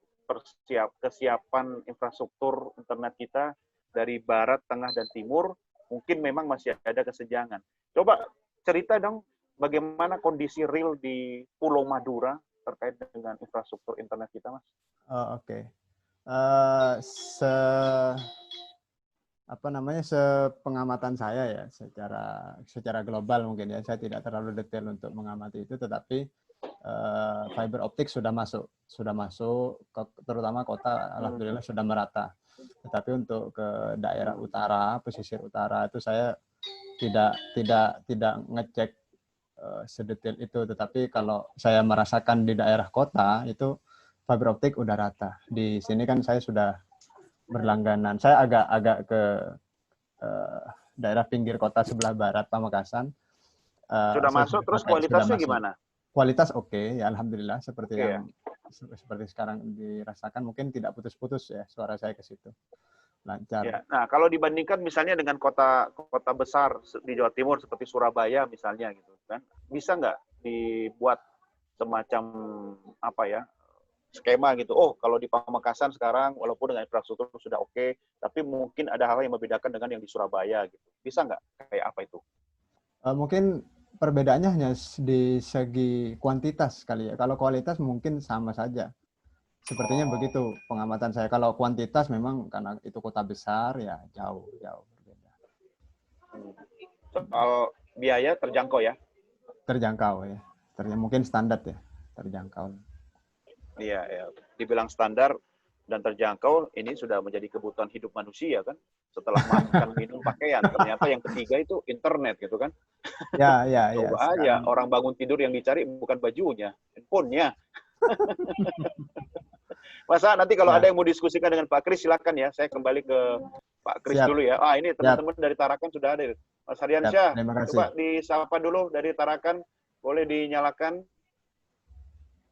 kesiapan infrastruktur internet kita dari barat, tengah, dan timur, mungkin memang masih ada kesenjangan. Coba cerita dong bagaimana kondisi real di Pulau Madura terkait dengan infrastruktur internet kita, Mas. Oke. Sepengamatan saya ya, secara global mungkin ya, saya tidak terlalu detail untuk mengamati itu, tetapi fiber optik sudah masuk, terutama kota alhamdulillah sudah merata. Tetapi untuk ke daerah utara, pesisir utara itu saya tidak ngecek sedetail itu, tetapi kalau saya merasakan di daerah kota itu fiber optik udah rata. Di sini kan saya sudah berlangganan. Saya agak ke daerah pinggir kota sebelah barat, Pamekasan. Sudah masuk, terus kualitasnya gimana? Kualitas oke, ya alhamdulillah seperti seperti sekarang dirasakan, mungkin tidak putus-putus ya suara saya ke situ. Lancar. Ya. Nah, kalau dibandingkan misalnya dengan kota besar di Jawa Timur seperti Surabaya misalnya gitu kan, bisa nggak dibuat semacam skema gitu? Oh, kalau di Pamekasan sekarang walaupun dengan infrastruktur sudah oke, tapi mungkin ada hal yang membedakan dengan yang di Surabaya gitu. Bisa nggak? Kayak apa itu? Mungkin perbedaannya hanya di segi kuantitas kali ya. Kalau kualitas mungkin sama saja. Sepertinya begitu pengamatan saya. Kalau kuantitas memang karena itu kota besar ya jauh berbeda. Soal biaya terjangkau ya? Terjangkau ya. Mungkin standar ya, terjangkau. Iya, ya. Dibilang standar dan terjangkau, ini sudah menjadi kebutuhan hidup manusia kan? Setelah makan, minum, pakaian, ternyata yang ketiga itu internet gitu kan? Ya. Coba aja orang bangun tidur yang dicari bukan bajunya, handphonenya. Masa nanti kalau ada yang mau diskusikan dengan Pak Kris, silakan ya. Saya kembali ke Pak Kris dulu ya. Ini teman-teman dari Tarakan sudah hadir. Mas Haryansyah, coba disapa dulu dari Tarakan. Boleh dinyalakan?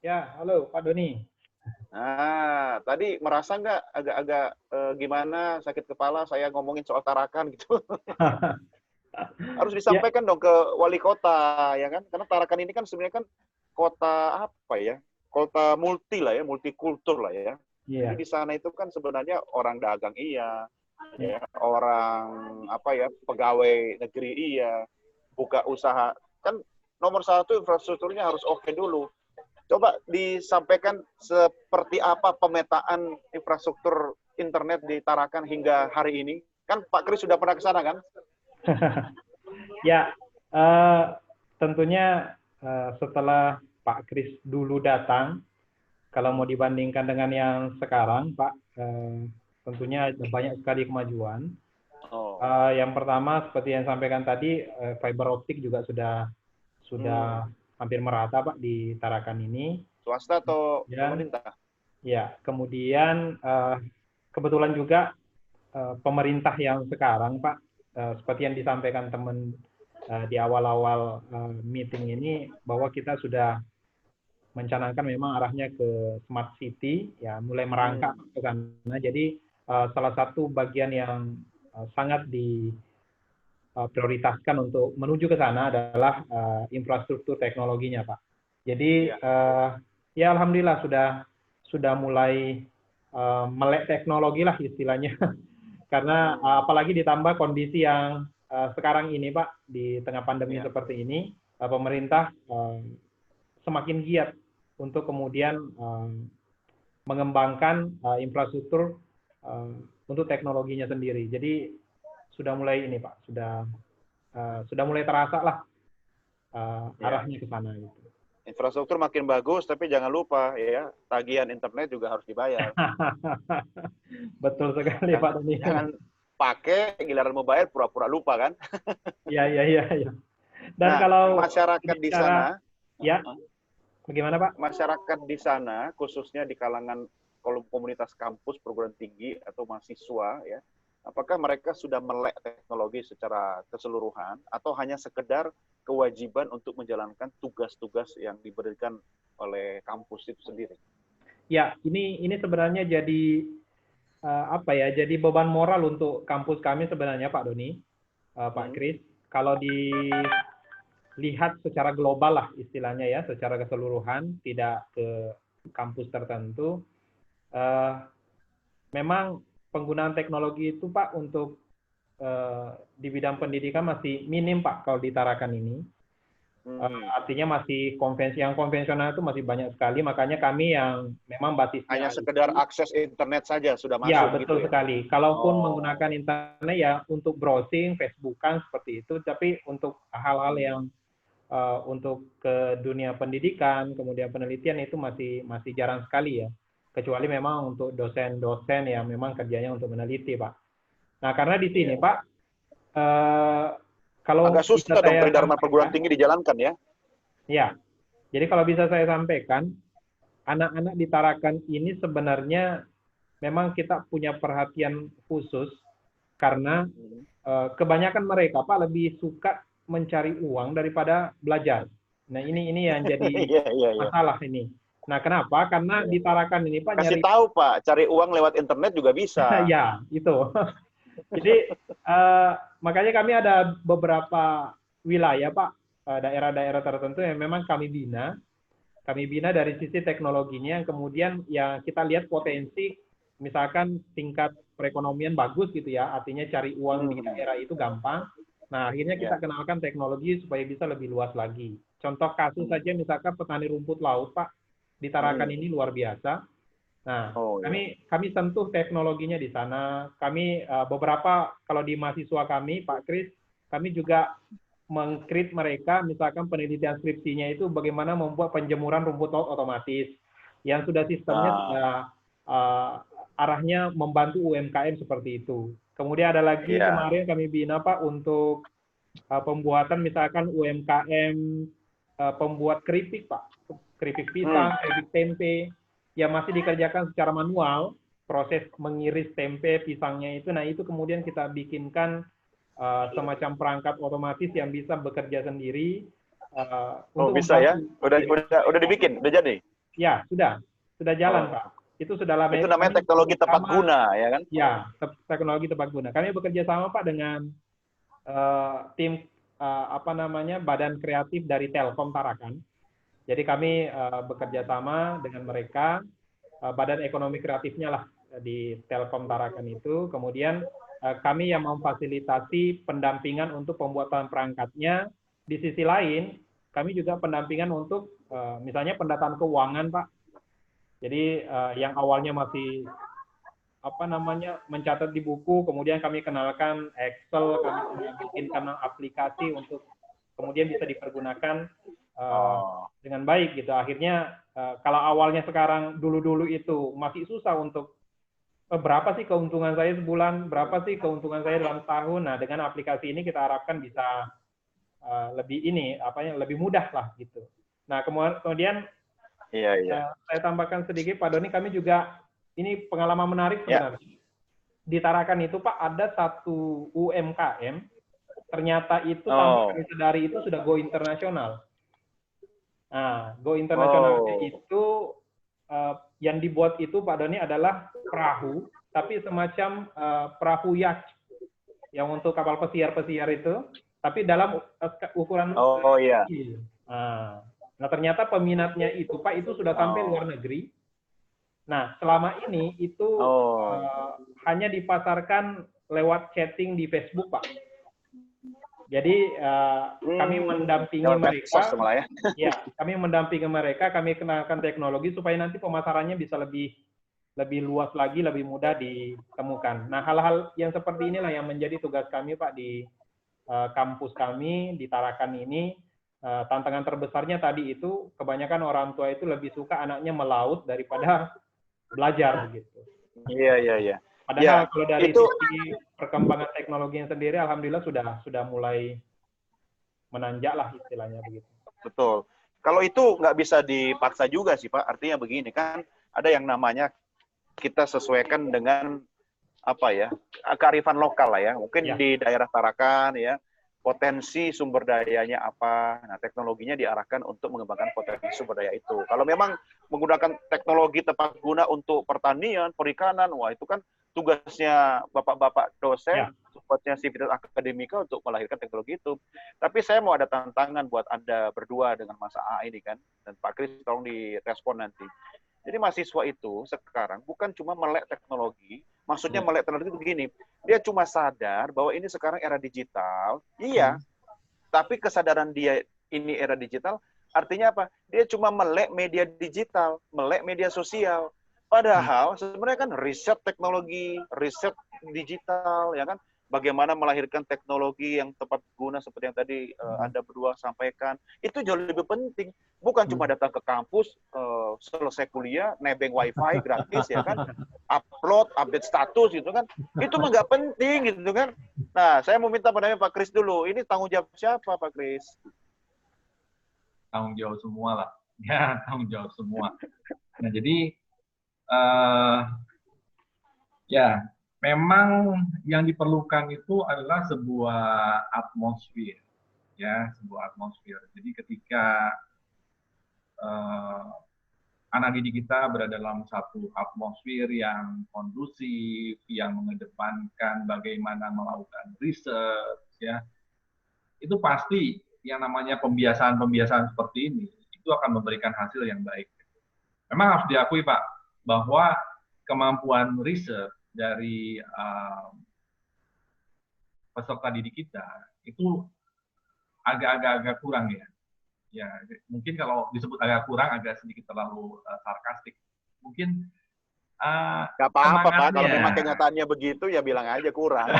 Ya, halo Pak Doni. Nah, tadi merasa nggak agak-agak gimana sakit kepala saya ngomongin soal Tarakan gitu? Harus disampaikan dong ke wali kota, ya kan? Karena Tarakan ini kan sebenarnya kan kota apa ya? Kota multi lah ya, multikultur lah ya. Jadi di sana itu kan sebenarnya orang dagang ya, orang pegawai negeri iya, buka usaha. Kan nomor satu infrastrukturnya harus oke dulu. Coba disampaikan seperti apa pemetaan infrastruktur internet di Tarakan hingga hari ini. Kan Pak Kris sudah pernah ke sana kan? Ya, tentunya setelah Pak Kris dulu datang, kalau mau dibandingkan dengan yang sekarang, Pak, tentunya banyak sekali kemajuan. Yang pertama, seperti yang sampaikan tadi, fiber optik juga sudah hampir merata, Pak, di Tarakan ini. Swasta atau pemerintah? Ya, kemudian kebetulan juga pemerintah yang sekarang, Pak, seperti yang disampaikan teman di awal-awal meeting ini, bahwa kita sudah mencanangkan memang arahnya ke smart city, ya mulai merangkak ke sana. Jadi salah satu bagian yang sangat diprioritaskan untuk menuju ke sana adalah infrastruktur teknologinya, Pak. Jadi ya alhamdulillah sudah mulai melek teknologi lah istilahnya. Karena apalagi ditambah kondisi yang sekarang ini, Pak, di tengah pandemi seperti ini, pemerintah semakin giat untuk kemudian mengembangkan infrastruktur untuk teknologinya sendiri. Jadi sudah mulai ini, Pak, sudah mulai terasa lah arahnya ke sana gitu. Infrastruktur makin bagus, tapi jangan lupa ya, tagihan internet juga harus dibayar. Betul sekali, Pak Doni. Jangan pakai giliran mau bayar pura-pura lupa kan? Iya. Dan kalau masyarakat di sana, ya, bagaimana Pak? Masyarakat di sana, khususnya di kalangan komunitas kampus perguruan tinggi atau mahasiswa, ya, apakah mereka sudah melek teknologi secara keseluruhan atau hanya sekedar kewajiban untuk menjalankan tugas-tugas yang diberikan oleh kampus itu sendiri? Ya, ini sebenarnya jadi jadi beban moral untuk kampus kami sebenarnya, Pak Doni, Pak Kris. Kalau dilihat secara global lah istilahnya ya, secara keseluruhan, tidak ke kampus tertentu. eh, memang penggunaan teknologi itu Pak untuk di bidang pendidikan masih minim Pak kalau di Tarakan ini. Artinya masih yang konvensional itu masih banyak sekali, makanya kami yang memang basisnya Hanya sekedar akses internet saja sudah ya, masuk betul gitu ya? sekali. Kalaupun menggunakan internet ya untuk browsing, Facebookan seperti itu, tapi untuk hal-hal yang untuk ke dunia pendidikan, kemudian penelitian itu masih jarang sekali ya. Kecuali memang untuk dosen-dosen yang memang kerjanya untuk meneliti, Pak. Nah, karena di sini, Pak, kalau agak susah dong Tridharma perguruan tinggi dijalankan ya? Ya, jadi kalau bisa saya sampaikan, anak-anak di Tarakan ini sebenarnya memang kita punya perhatian khusus karena kebanyakan mereka Pak lebih suka mencari uang daripada belajar. Nah ini yang jadi masalah ini. Nah kenapa? Karena di Tarakan ini Pak kasih tahu Pak, cari uang lewat internet juga bisa. Ya itu. Jadi makanya kami ada beberapa wilayah Pak, daerah-daerah tertentu yang memang kami bina dari sisi teknologinya, yang kemudian ya kita lihat potensi, misalkan tingkat perekonomian bagus gitu ya, artinya cari uang di daerah itu gampang. Nah, akhirnya kita kenalkan teknologi supaya bisa lebih luas lagi. Contoh kasus saja misalkan petani rumput laut, Pak, di Tarakan ini luar biasa. Nah, kami sentuh teknologinya di sana. Kami beberapa, kalau di mahasiswa kami, Pak Kris, kami juga meng-create mereka, misalkan penelitian skripsinya itu bagaimana membuat penjemuran rumput laut otomatis, yang sudah sistemnya sudah arahnya membantu UMKM seperti itu. Kemudian ada lagi kemarin kami bina Pak untuk pembuatan misalkan UMKM pembuat keripik Pak, keripik pisang, keripik tempe, yang masih dikerjakan secara manual, proses mengiris tempe pisangnya itu, nah itu kemudian kita bikinkan semacam perangkat otomatis yang bisa bekerja sendiri. Untuk bisa ya? Udah dibikin, udah jadi? Ya, sudah jalan Pak. Itu sudah lama. Itu namanya teknologi tepat guna, ya kan? Ya, teknologi tepat guna. Kami bekerja sama Pak dengan tim Badan Kreatif dari Telkom Tarakan. Jadi kami bekerja sama dengan mereka, Badan Ekonomi Kreatifnya lah di Telkom Tarakan itu. Kemudian kami yang memfasilitasi pendampingan untuk pembuatan perangkatnya. Di sisi lain, kami juga pendampingan untuk misalnya pendataan keuangan, Pak. Jadi yang awalnya masih mencatat di buku, kemudian kami kenalkan Excel, kami bikinkan aplikasi untuk kemudian bisa dipergunakan dengan baik gitu. Akhirnya kalau awalnya sekarang dulu itu masih susah untuk berapa sih keuntungan saya sebulan, berapa sih keuntungan saya dalam tahun. Nah, dengan aplikasi ini kita harapkan bisa lebih mudah lah gitu. Nah, kemudian saya tambahkan sedikit Pak Doni, kami juga ini pengalaman menarik sebenarnya. Di Tarakan itu Pak ada satu UMKM, ternyata itu tanpa kami sadari itu sudah go internasional. Nah, go internasionalnya itu yang dibuat itu Pak Doni adalah perahu, tapi semacam perahu yacht yang untuk kapal pesiar itu, tapi dalam ukuran kecil. Nah, ternyata peminatnya itu Pak itu sudah sampai luar negeri. Nah, selama ini itu hanya dipasarkan lewat chatting di Facebook, Pak. Jadi kami mendampingi mereka, kami mendampingi mereka, kami kenalkan teknologi supaya nanti pemasarannya bisa lebih luas lagi, lebih mudah ditemukan. Nah, hal-hal yang seperti inilah yang menjadi tugas kami, Pak, di kampus kami di Tarakan ini. Tantangan terbesarnya tadi itu kebanyakan orang tua itu lebih suka anaknya melaut daripada belajar gitu. Iya. Padahal kalau dari sisi perkembangan teknologi yang sendiri, alhamdulillah sudah mulai menanjak lah istilahnya begitu. Betul. Kalau itu nggak bisa dipaksa juga sih Pak. Artinya begini kan, ada yang namanya kita sesuaikan dengan kearifan lokal lah ya. Mungkin di daerah Tarakan ya, potensi sumber dayanya apa. Nah, teknologinya diarahkan untuk mengembangkan potensi sumber daya itu. Kalau memang menggunakan teknologi tepat guna untuk pertanian, perikanan, wah itu kan tugasnya bapak-bapak dosen, tugasnya Civitas Akademika untuk melahirkan teknologi itu. Tapi saya mau ada tantangan buat Anda berdua dengan Mas AA ini kan, dan Pak Kris tolong direspon nanti. Jadi mahasiswa itu sekarang bukan cuma melek teknologi, maksudnya melek teknologi itu begini, dia cuma sadar bahwa ini sekarang era digital, iya, tapi kesadaran dia ini era digital, artinya apa? Dia cuma melek media digital, melek media sosial. Padahal sebenarnya kan riset teknologi, riset digital, ya kan? Bagaimana melahirkan teknologi yang tepat guna seperti yang tadi Anda berdua sampaikan, itu jauh lebih penting. Bukan cuma datang ke kampus, selesai kuliah, nebeng wifi gratis, ya kan? Upload, update status gitu kan. Itu mah nggak penting gitu kan. Nah, saya mau minta pandangan Pak Kris dulu. Ini tanggung jawab siapa, Pak Kris? Tanggung jawab semua lah. Ya, tanggung jawab semua. Nah, jadi ya, memang yang diperlukan itu adalah sebuah atmosfer, ya, sebuah atmosfer. Jadi ketika anak didik kita berada dalam satu atmosfer yang kondusif, yang mengedepankan bagaimana melakukan riset, ya, itu pasti yang namanya pembiasaan-pembiasaan seperti ini itu akan memberikan hasil yang baik. Memang harus diakui, Pak, bahwa kemampuan riset dari peserta didik kita itu agak-agak kurang ya. Ya, mungkin kalau disebut agak kurang agak sedikit terlalu sarkastik. Mungkin nggak apa-apa, Pak. Kalau memang kenyataannya begitu ya bilang aja kurang.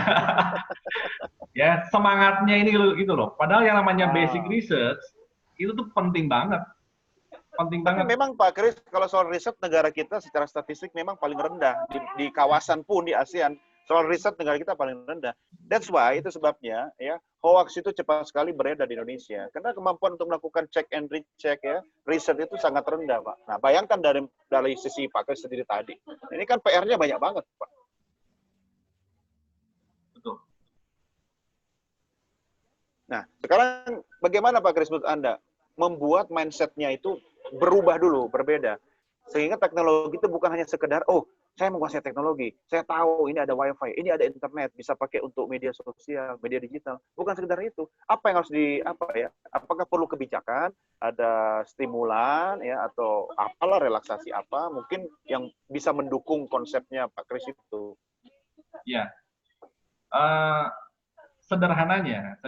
Ya, semangatnya ini gitu loh. Padahal yang namanya basic research itu tuh penting banget. Penting Tapi banget. memang Pak Kris, kalau soal riset negara kita secara statistik memang paling rendah di kawasan pun di ASEAN. Soal riset negara kita paling rendah. That's why itu sebabnya ya hoax itu cepat sekali beredar di Indonesia. Karena kemampuan untuk melakukan check and recheck ya, riset itu sangat rendah, Pak. Nah, bayangkan dari sisi Pak Kris sendiri tadi. Ini kan PR-nya banyak banget, Pak. Betul. Nah, sekarang bagaimana Pak Kris menurut Anda membuat mindset-nya itu berubah dulu, berbeda. Sehingga teknologi itu bukan hanya sekedar, oh, saya menguasai teknologi, saya tahu ini ada wifi, ini ada internet, bisa pakai untuk media sosial, media digital. Bukan sekedar itu. Apa yang harus apakah perlu kebijakan, ada stimulan, ya, atau apalah relaksasi apa, mungkin yang bisa mendukung konsepnya Pak Kris itu. Ya. Sederhananya,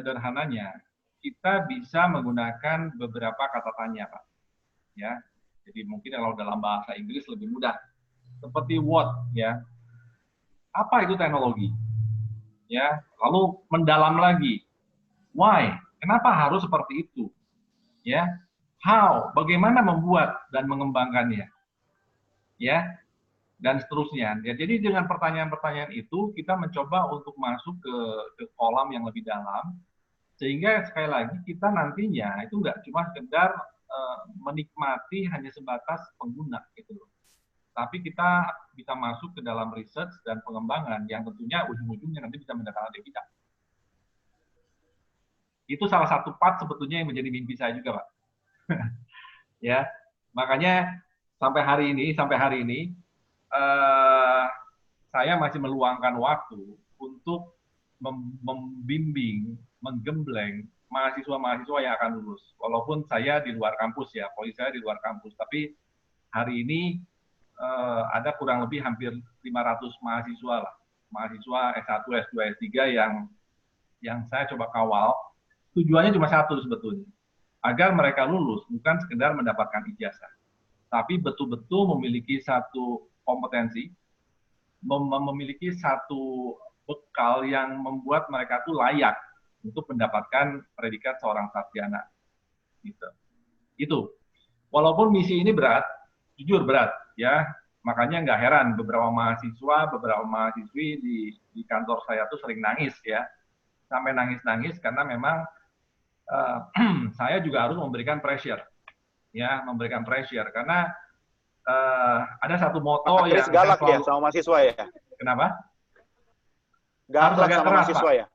kita bisa menggunakan beberapa kata tanya, Pak. Ya, jadi mungkin kalau dalam bahasa Inggris lebih mudah. Seperti what, ya. Apa itu teknologi? Ya, lalu mendalam lagi. Why? Kenapa harus seperti itu? Ya. How? Bagaimana membuat dan mengembangkannya? Ya. Dan seterusnya. Ya, jadi dengan pertanyaan-pertanyaan itu kita mencoba untuk masuk ke kolam yang lebih dalam, sehingga sekali lagi kita nantinya itu nggak cuma sekedar menikmati hanya sebatas pengguna gitu loh. Tapi kita bisa masuk ke dalam research dan pengembangan yang tentunya ujung-ujungnya nanti bisa mendatangkan dividen. Itu salah satu part sebetulnya yang menjadi mimpi saya juga, Pak. Ya, makanya sampai hari ini saya masih meluangkan waktu untuk membimbing, menggembleng mahasiswa-mahasiswa yang akan lulus. Walaupun saya di luar kampus ya, posisi saya di luar kampus, tapi hari ini ada kurang lebih hampir 500 mahasiswa lah, mahasiswa S1, S2, S3 yang saya coba kawal. Tujuannya cuma satu sebetulnya, agar mereka lulus bukan sekedar mendapatkan ijazah, tapi betul-betul memiliki satu kompetensi, memiliki satu bekal yang membuat mereka tuh layak untuk mendapatkan predikat seorang sarjana. Gitu. Itu. Walaupun misi ini berat, jujur berat, ya. Makanya nggak heran beberapa mahasiswa, beberapa mahasiswi di kantor saya tuh sering nangis, ya. Sampai nangis-nangis karena memang saya juga harus memberikan pressure, ya, memberikan pressure karena ada satu moto yang galak ya sama mahasiswa ya. Kenapa? Harus agak sama keras, mahasiswa Pak. Ya.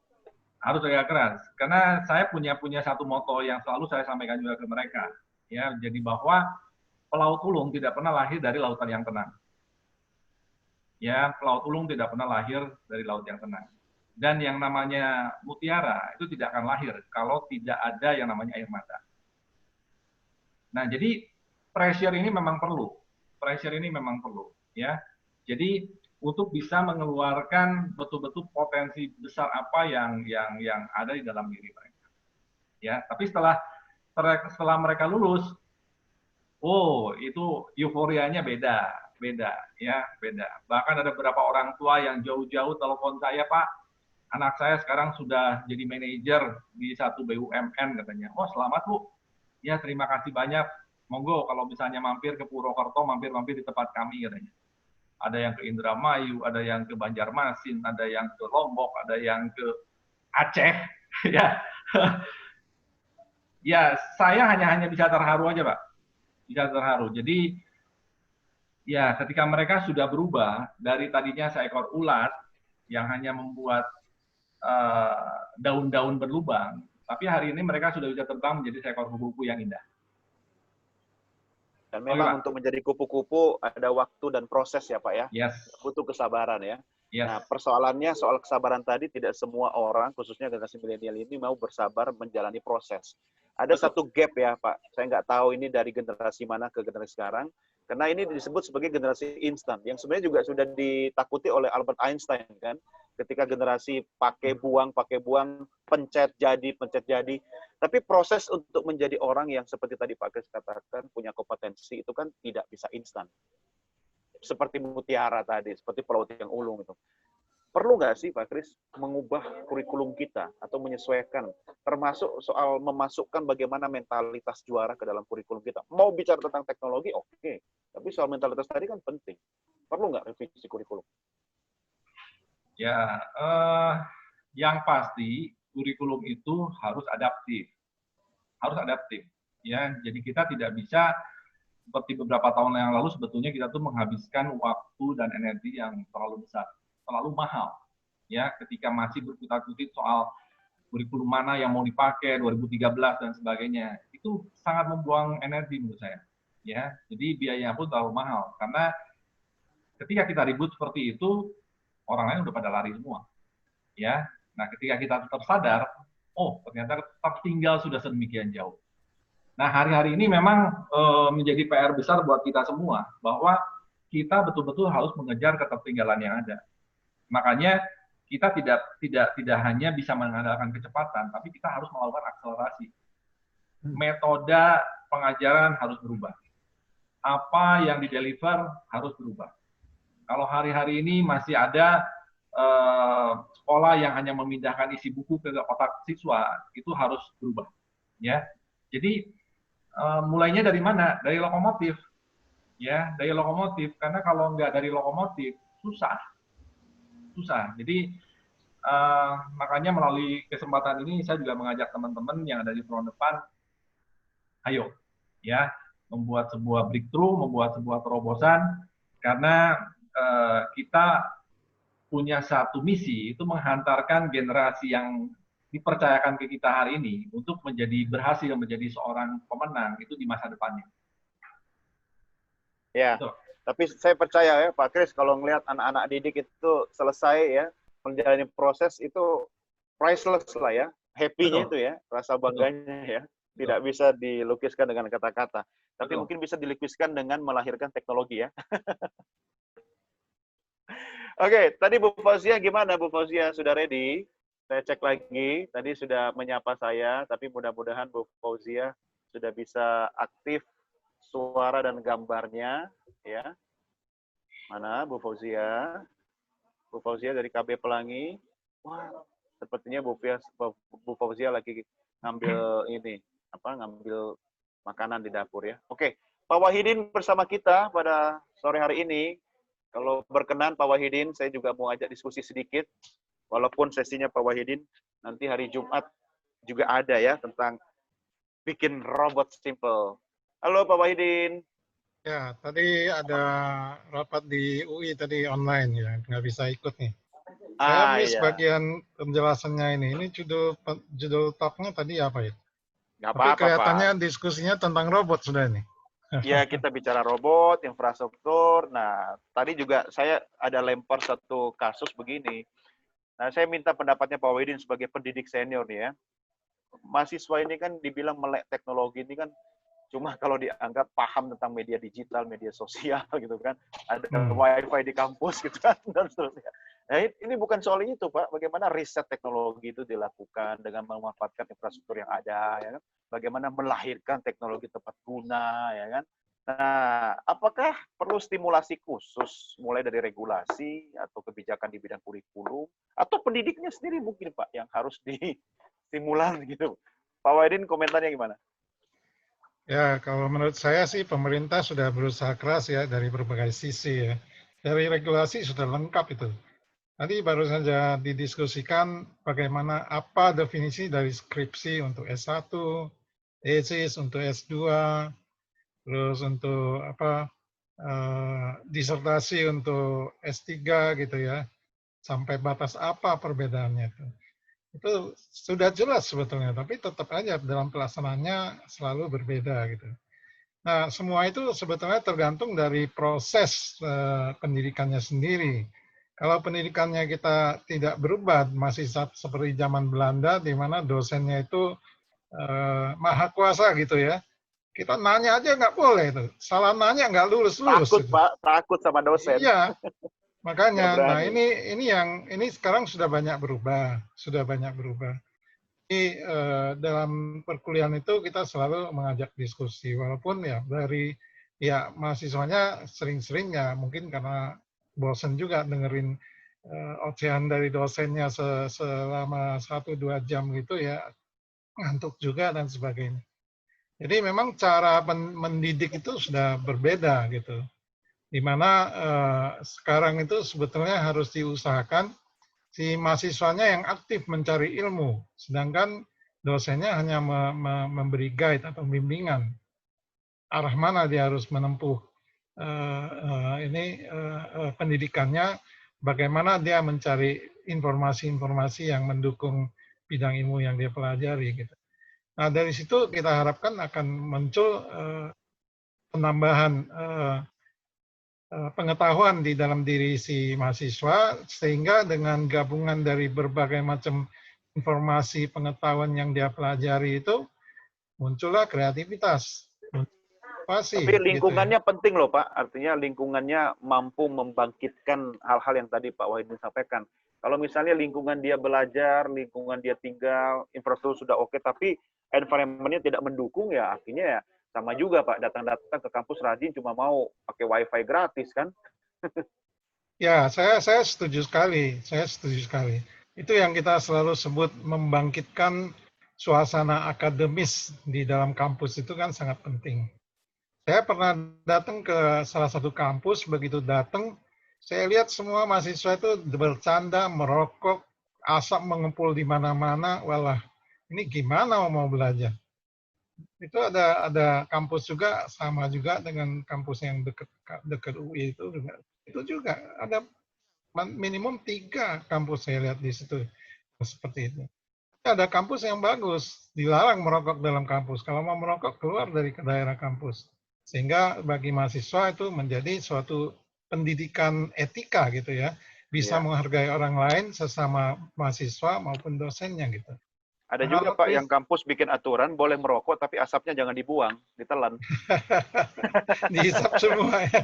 Harus agak keras, karena saya punya satu moto yang selalu saya sampaikan juga ke mereka, ya, jadi bahwa pelaut ulung tidak pernah lahir dari lautan yang tenang, ya, pelaut ulung tidak pernah lahir dari laut yang tenang, dan yang namanya mutiara itu tidak akan lahir kalau tidak ada yang namanya air mata. Nah, jadi pressure ini memang perlu, pressure ini memang perlu, ya. Jadi untuk bisa mengeluarkan betul-betul potensi besar apa yang ada di dalam diri mereka, ya. Tapi setelah mereka lulus, oh itu euforianya beda, ya, beda. Bahkan ada beberapa orang tua yang jauh-jauh telepon saya, Pak, anak saya sekarang sudah jadi manajer di satu BUMN katanya. Oh selamat Bu, ya terima kasih banyak. Monggo kalau misalnya mampir ke Purwokerto, mampir di tempat kami katanya. Ada yang ke Indramayu, ada yang ke Banjarmasin, ada yang ke Lombok, ada yang ke Aceh, ya. Ya saya hanya bisa terharu aja Pak, bisa terharu. Jadi ya ketika mereka sudah berubah dari tadinya seekor ulat yang hanya membuat daun-daun berlubang, tapi hari ini mereka sudah bisa terbang menjadi seekor kupu-kupu yang indah. Dan memang untuk menjadi kupu-kupu ada waktu dan proses ya Pak ya. Yes. Butuh kesabaran ya. Yes. Nah persoalannya soal kesabaran tadi, tidak semua orang, khususnya generasi milenial ini mau bersabar menjalani proses. Ada satu gap ya Pak, saya nggak tahu ini dari generasi mana ke generasi sekarang, karena ini disebut sebagai generasi instan, yang sebenarnya juga sudah ditakuti oleh Albert Einstein kan, ketika generasi pakai buang, pencet jadi. Tapi proses untuk menjadi orang yang seperti tadi Pak Kris katakan, punya kompetensi itu kan tidak bisa instan. Seperti mutiara tadi, seperti pelaut yang ulung itu. Perlu nggak sih Pak Kris mengubah kurikulum kita atau menyesuaikan, termasuk soal memasukkan bagaimana mentalitas juara ke dalam kurikulum kita. Mau bicara tentang teknologi, oke. Tapi soal mentalitas tadi kan penting. Perlu nggak revisi kurikulum? Ya, yang pasti kurikulum itu harus adaptif. Harus adaptif. Ya, jadi kita tidak bisa seperti beberapa tahun yang lalu sebetulnya kita tuh menghabiskan waktu dan energi yang terlalu besar, terlalu mahal. Ya, ketika masih berkutat-kutit soal kurikulum mana yang mau dipakai 2013 dan sebagainya, itu sangat membuang energi menurut saya. Ya, jadi biayanya pun terlalu mahal karena ketika kita ribut seperti itu, orang lain udah pada lari semua. Ya, nah ketika kita tersadar, oh ternyata tertinggal sudah sedemikian jauh. Nah hari-hari ini memang menjadi PR besar buat kita semua bahwa kita betul-betul harus mengejar ketertinggalan yang ada. Makanya kita tidak hanya bisa mengandalkan kecepatan, tapi kita harus melakukan akselerasi. Metode pengajaran harus berubah. Apa yang dideliver harus berubah. Kalau hari-hari ini masih ada sekolah yang hanya memindahkan isi buku ke otak siswa, itu harus berubah. Ya, jadi mulainya dari mana? Dari lokomotif. Ya, dari lokomotif. Karena kalau nggak dari lokomotif, susah. Jadi makanya melalui kesempatan ini saya juga mengajak teman-teman yang ada di front depan, ayo, ya, membuat sebuah breakthrough, membuat sebuah terobosan, karena kita punya satu misi, itu menghantarkan generasi yang dipercayakan ke kita hari ini untuk berhasil menjadi seorang pemenang itu di masa depannya. Ya, betul. Tapi saya percaya ya Pak Kris, kalau ngelihat anak-anak didik itu selesai ya menjalani proses itu priceless lah ya, happy-nya itu ya, rasa bangganya ya, tidak bisa dilukiskan dengan kata-kata. Tapi mungkin bisa dilukiskan dengan melahirkan teknologi ya. Oke, tadi Bu Fauzia gimana Bu Fauzia, sudah ready? Saya cek lagi, tadi sudah menyapa saya, tapi mudah-mudahan Bu Fauzia sudah bisa aktif suara dan gambarnya, ya. Mana Bu Fauzia? Bu Fauzia dari KB Pelangi. Wah, sepertinya Bu Fauzia lagi ngambil ngambil makanan di dapur ya. Oke, Pak Wahidin bersama kita pada sore hari ini. Kalau berkenan Pak Wahidin, saya juga mau ajak diskusi sedikit. Walaupun sesinya Pak Wahidin nanti hari Jumat juga ada ya tentang bikin robot simple. Halo Pak Wahidin. Ya, tadi ada rapat di UI tadi online ya, nggak bisa ikut nih. Saya miss bagian penjelasannya ini. Ini judul talknya tadi apa ya? Nggak Tapi apa-apa, kelihatannya Pak. Diskusinya tentang robot sudah nih. Ya, kita bicara robot, infrastruktur. Nah, tadi juga saya ada lempar satu kasus begini. Nah, saya minta pendapatnya Pak Wahidin sebagai pendidik senior nih ya. Mahasiswa ini kan dibilang melek teknologi ini kan Cuma kalau dianggap paham tentang media digital, media sosial gitu kan, ada wifi di kampus gitu kan, dan seterusnya. Nah, ini bukan soal itu, Pak. Bagaimana riset teknologi itu dilakukan dengan memanfaatkan infrastruktur yang ada, ya kan? Bagaimana melahirkan teknologi tepat guna, ya kan? Nah, apakah perlu stimulasi khusus, mulai dari regulasi atau kebijakan di bidang kurikulum, atau pendidiknya sendiri mungkin, Pak, yang harus distimulan gitu? Pak Wahidin, komentarnya gimana? Ya, kalau menurut saya sih pemerintah sudah berusaha keras ya dari berbagai sisi ya. Dari regulasi sudah lengkap itu. Tadi baru saja didiskusikan bagaimana apa definisi dari skripsi untuk S1, tesis untuk S2, terus untuk apa disertasi untuk S3 gitu ya. Sampai batas apa perbedaannya itu. Itu sudah jelas sebetulnya, tapi tetap aja dalam pelaksanaannya selalu berbeda gitu. Nah, semua itu sebetulnya tergantung dari proses pendidikannya sendiri. Kalau pendidikannya kita tidak berubah, masih seperti zaman Belanda, di mana dosennya itu maha kuasa gitu ya. Kita nanya aja nggak boleh itu. Salah nanya nggak lulus-lulus. Takut, Gitu. Pak. Takut sama dosen. Iya, makanya. Nggak Nah, berani. ini sekarang sudah banyak berubah. Sudah banyak berubah. Jadi dalam perkuliahan itu kita selalu mengajak diskusi, walaupun ya dari ya mahasiswanya sering-sering ya mungkin karena bosen juga dengerin ocehan dari dosennya selama 1-2 jam gitu ya, ngantuk juga dan sebagainya. Jadi memang cara mendidik itu sudah berbeda gitu, dimana sekarang itu sebetulnya harus diusahakan si mahasiswanya yang aktif mencari ilmu, sedangkan dosennya hanya memberi guide atau bimbingan arah mana dia harus menempuh pendidikannya, bagaimana dia mencari informasi-informasi yang mendukung bidang ilmu yang dia pelajari. Gitu. Nah dari situ kita harapkan akan muncul penambahan pengetahuan di dalam diri si mahasiswa, sehingga dengan gabungan dari berbagai macam informasi pengetahuan yang dia pelajari itu muncullah kreativitas. Tapi lingkungannya gitu ya. Penting loh Pak, artinya lingkungannya mampu membangkitkan hal-hal yang tadi Pak Wahidin sampaikan. Kalau misalnya lingkungan dia belajar, lingkungan dia tinggal, infrastruktur sudah oke, tapi environment-nya tidak mendukung, ya artinya ya sama juga Pak, datang-datang ke kampus rajin cuma mau pakai wifi gratis kan. Ya, saya setuju sekali. Saya setuju sekali. Itu yang kita selalu sebut membangkitkan suasana akademis di dalam kampus itu kan sangat penting. Saya pernah datang ke salah satu kampus, begitu datang, saya lihat semua mahasiswa itu bercanda, merokok, asap mengepul di mana-mana. Walah, ini gimana mau belajar? Itu ada kampus juga sama juga dengan kampus yang dekat UI itu juga ada minimum 3 kampus saya lihat di situ seperti itu. Ada kampus yang bagus, dilarang merokok dalam kampus. Kalau mau merokok keluar dari daerah kampus. Sehingga bagi mahasiswa itu menjadi suatu pendidikan etika gitu ya. Bisa menghargai orang lain sesama mahasiswa maupun dosennya gitu. Ada juga Pak yang kampus bikin aturan boleh merokok tapi asapnya jangan dibuang, ditelan. Dihisap semua ya.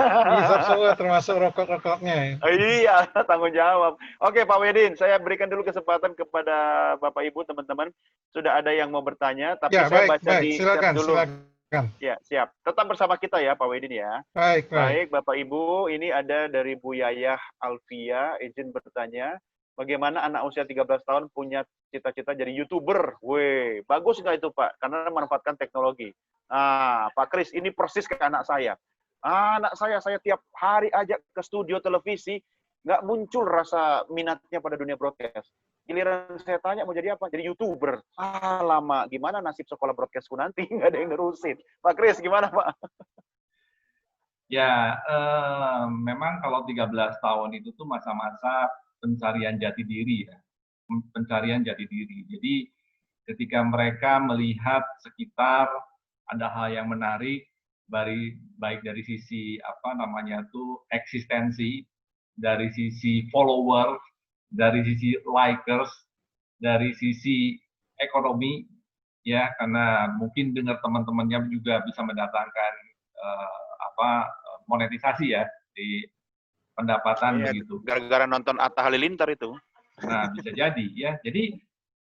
Dihisap semua termasuk rokok-rokoknya. Ya. Iya, tanggung jawab. Oke Pak Wahidin, saya berikan dulu kesempatan kepada Bapak Ibu teman-teman. Sudah ada yang mau bertanya, tapi ya, saya baca di chat dulu. Silakan. Ya, siap. Tetap bersama kita ya Pak Wahidin ya. Baik Bapak Ibu, ini ada dari Bu Yayah Alfia, izin bertanya. Bagaimana anak usia 13 tahun punya cita-cita jadi YouTuber? Weh, bagus nggak itu Pak? Karena memanfaatkan teknologi. Ah, Pak Kris, ini persis ke anak saya. Anak saya tiap hari ajak ke studio televisi, nggak muncul rasa minatnya pada dunia broadcast. Giliran saya tanya mau jadi apa? Jadi YouTuber. Lama. Gimana nasib sekolah broadcastku nanti? Nggak ada yang nerusin. Pak Kris, gimana Pak? Ya, memang kalau 13 tahun itu tuh masa-masa pencarian jati diri ya, pencarian jati diri. Jadi ketika mereka melihat sekitar ada hal yang menarik, baik dari sisi eksistensi, dari sisi follower, dari sisi likers, dari sisi ekonomi, ya, karena mungkin dengar teman-temannya juga bisa mendatangkan monetisasi ya di pendapatan begitu. Gara-gara nonton Atta Halilintar itu. Nah, bisa jadi ya. Jadi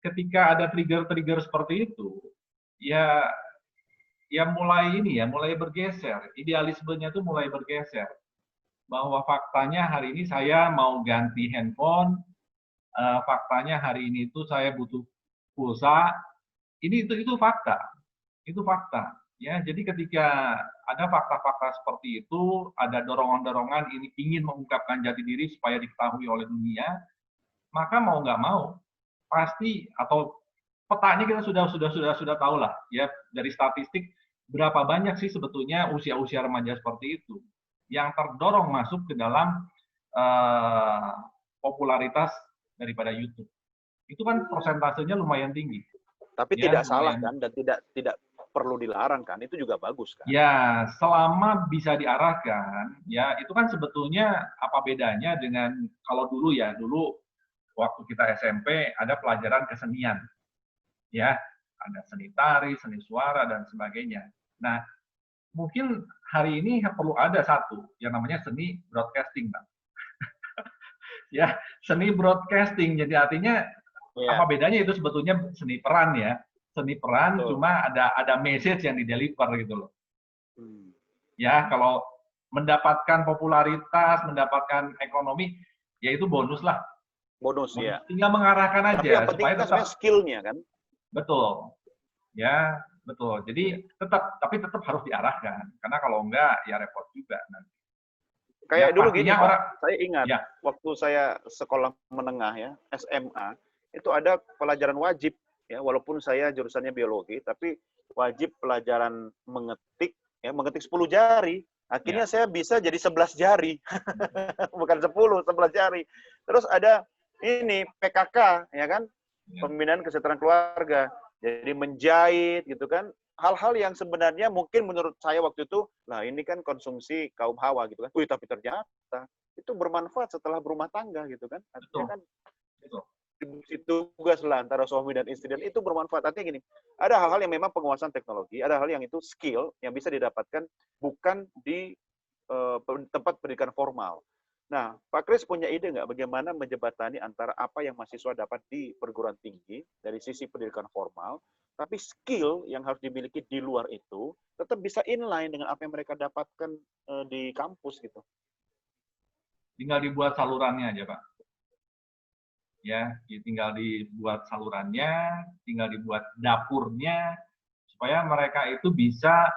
ketika ada trigger-trigger seperti itu, ya mulai bergeser. Idealismenya tuh mulai bergeser. Bahwa faktanya hari ini saya mau ganti handphone, faktanya hari ini itu saya butuh pulsa. Itu fakta. Itu fakta. Ya, jadi ketika ada fakta-fakta seperti itu, ada dorongan-dorongan ini ingin mengungkapkan jati diri supaya diketahui oleh dunia, maka mau nggak mau pasti atau petanya kita sudah tahu lah ya dari statistik berapa banyak sih sebetulnya usia-usia remaja seperti itu yang terdorong masuk ke dalam popularitas daripada YouTube. Itu kan persentasenya lumayan tinggi. Tapi ya, tidak salah kan dan tidak perlu dilarang kan, itu juga bagus kan? Ya, selama bisa diarahkan, ya itu kan sebetulnya apa bedanya dengan kalau dulu waktu kita SMP ada pelajaran kesenian, ya ada seni tari, seni suara dan sebagainya. Nah, mungkin hari ini perlu ada satu yang namanya seni broadcasting, Bang. Ya, seni broadcasting. Jadi artinya apa bedanya itu sebetulnya seni peran ya. Seni peran cuma ada message yang di-deliver gitu loh. Ya, kalau mendapatkan popularitas, mendapatkan ekonomi, ya itu bonus lah. Bonus ya. Tinggal mengarahkan aja. Tapi yang penting tetap skill-nya kan. Betul. Ya, betul. Jadi tapi tetap harus diarahkan. Karena kalau enggak, ya repot juga nanti. Kayak ya, dulu gini, Pak, saya ingat waktu saya sekolah menengah ya, SMA, itu ada pelajaran wajib. Ya, walaupun saya jurusannya biologi, tapi wajib pelajaran mengetik 10 jari. Akhirnya saya bisa jadi 11 jari. Bukan 10, 11 jari. Terus ada ini PKK, ya kan? Pembinaan kesejahteraan keluarga. Jadi menjahit gitu kan. Hal-hal yang sebenarnya mungkin menurut saya waktu itu, lah ini kan konsumsi kaum hawa gitu kan. Tapi ternyata itu bermanfaat setelah berumah tangga gitu kan. Artinya kan tugas lah antara suami dan istri, dan itu bermanfaat. Artinya gini, ada hal-hal yang memang penguasaan teknologi, ada hal yang itu skill yang bisa didapatkan bukan di tempat pendidikan formal. Nah, Pak Kris punya ide nggak bagaimana menjembatani antara apa yang mahasiswa dapat di perguruan tinggi dari sisi pendidikan formal, tapi skill yang harus dimiliki di luar itu tetap bisa inline dengan apa yang mereka dapatkan di kampus gitu. Tinggal dibuat salurannya aja, Pak. Ya, tinggal dibuat salurannya, tinggal dibuat dapurnya, supaya mereka itu bisa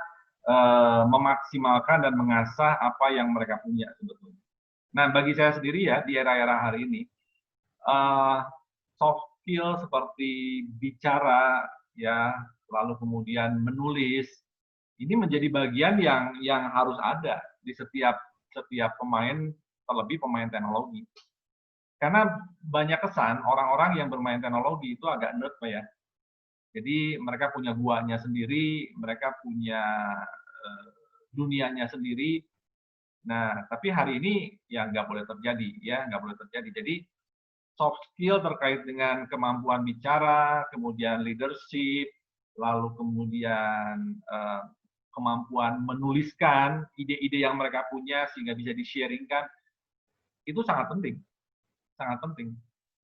memaksimalkan dan mengasah apa yang mereka punya sebetulnya. Nah, bagi saya sendiri ya, di era-era hari ini, soft skill seperti bicara, ya, lalu kemudian menulis, ini menjadi bagian yang harus ada di setiap pemain, terlebih pemain teknologi. Karena banyak kesan orang-orang yang bermain teknologi itu agak nerd, Pak ya. Jadi mereka punya guanya sendiri, mereka punya dunianya sendiri. Nah, tapi hari ini ya nggak boleh terjadi, ya nggak boleh terjadi. Jadi soft skill terkait dengan kemampuan bicara, kemudian leadership, lalu kemudian kemampuan menuliskan ide-ide yang mereka punya sehingga bisa di-sharingkan, itu sangat penting. Sangat penting,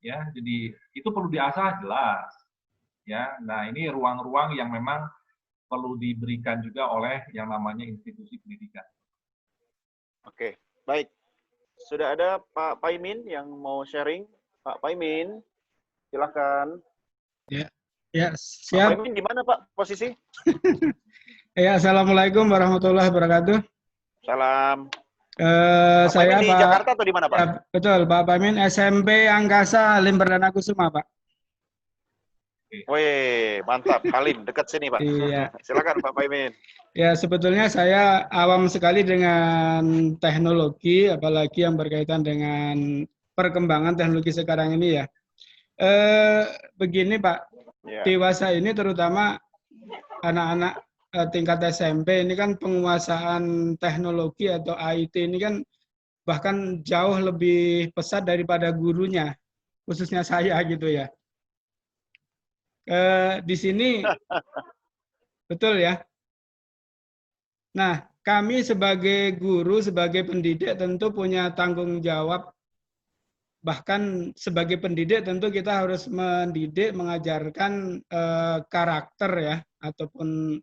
ya. Jadi itu perlu diasah jelas, ya. Nah, ini ruang-ruang yang memang perlu diberikan juga oleh yang namanya institusi pendidikan. Oke, baik. Sudah ada Pak Paimin yang mau sharing. Pak Paimin, silakan. Ya, siap. Pak Paimin di mana Pak posisi? Ya, assalamualaikum warahmatullahi wabarakatuh. Salam. Saya di Pak, Jakarta atau di mana Pak? Ya, betul, Pak Paimin, SMP Angkasa Halim Perdana Kusuma, Pak. Wih, mantap. Halim, dekat sini Pak. Iya. Silakan Pak Paimin. Ya, sebetulnya saya awam sekali dengan teknologi, apalagi yang berkaitan dengan perkembangan teknologi sekarang ini ya. Begini Pak, dewasa ini terutama anak-anak tingkat SMP ini kan penguasaan teknologi atau IT ini kan bahkan jauh lebih pesat daripada gurunya, khususnya saya gitu ya. Di sini betul ya. Nah, kami sebagai guru, sebagai pendidik tentu punya tanggung jawab. Bahkan sebagai pendidik tentu kita harus mendidik, mengajarkan karakter ya, ataupun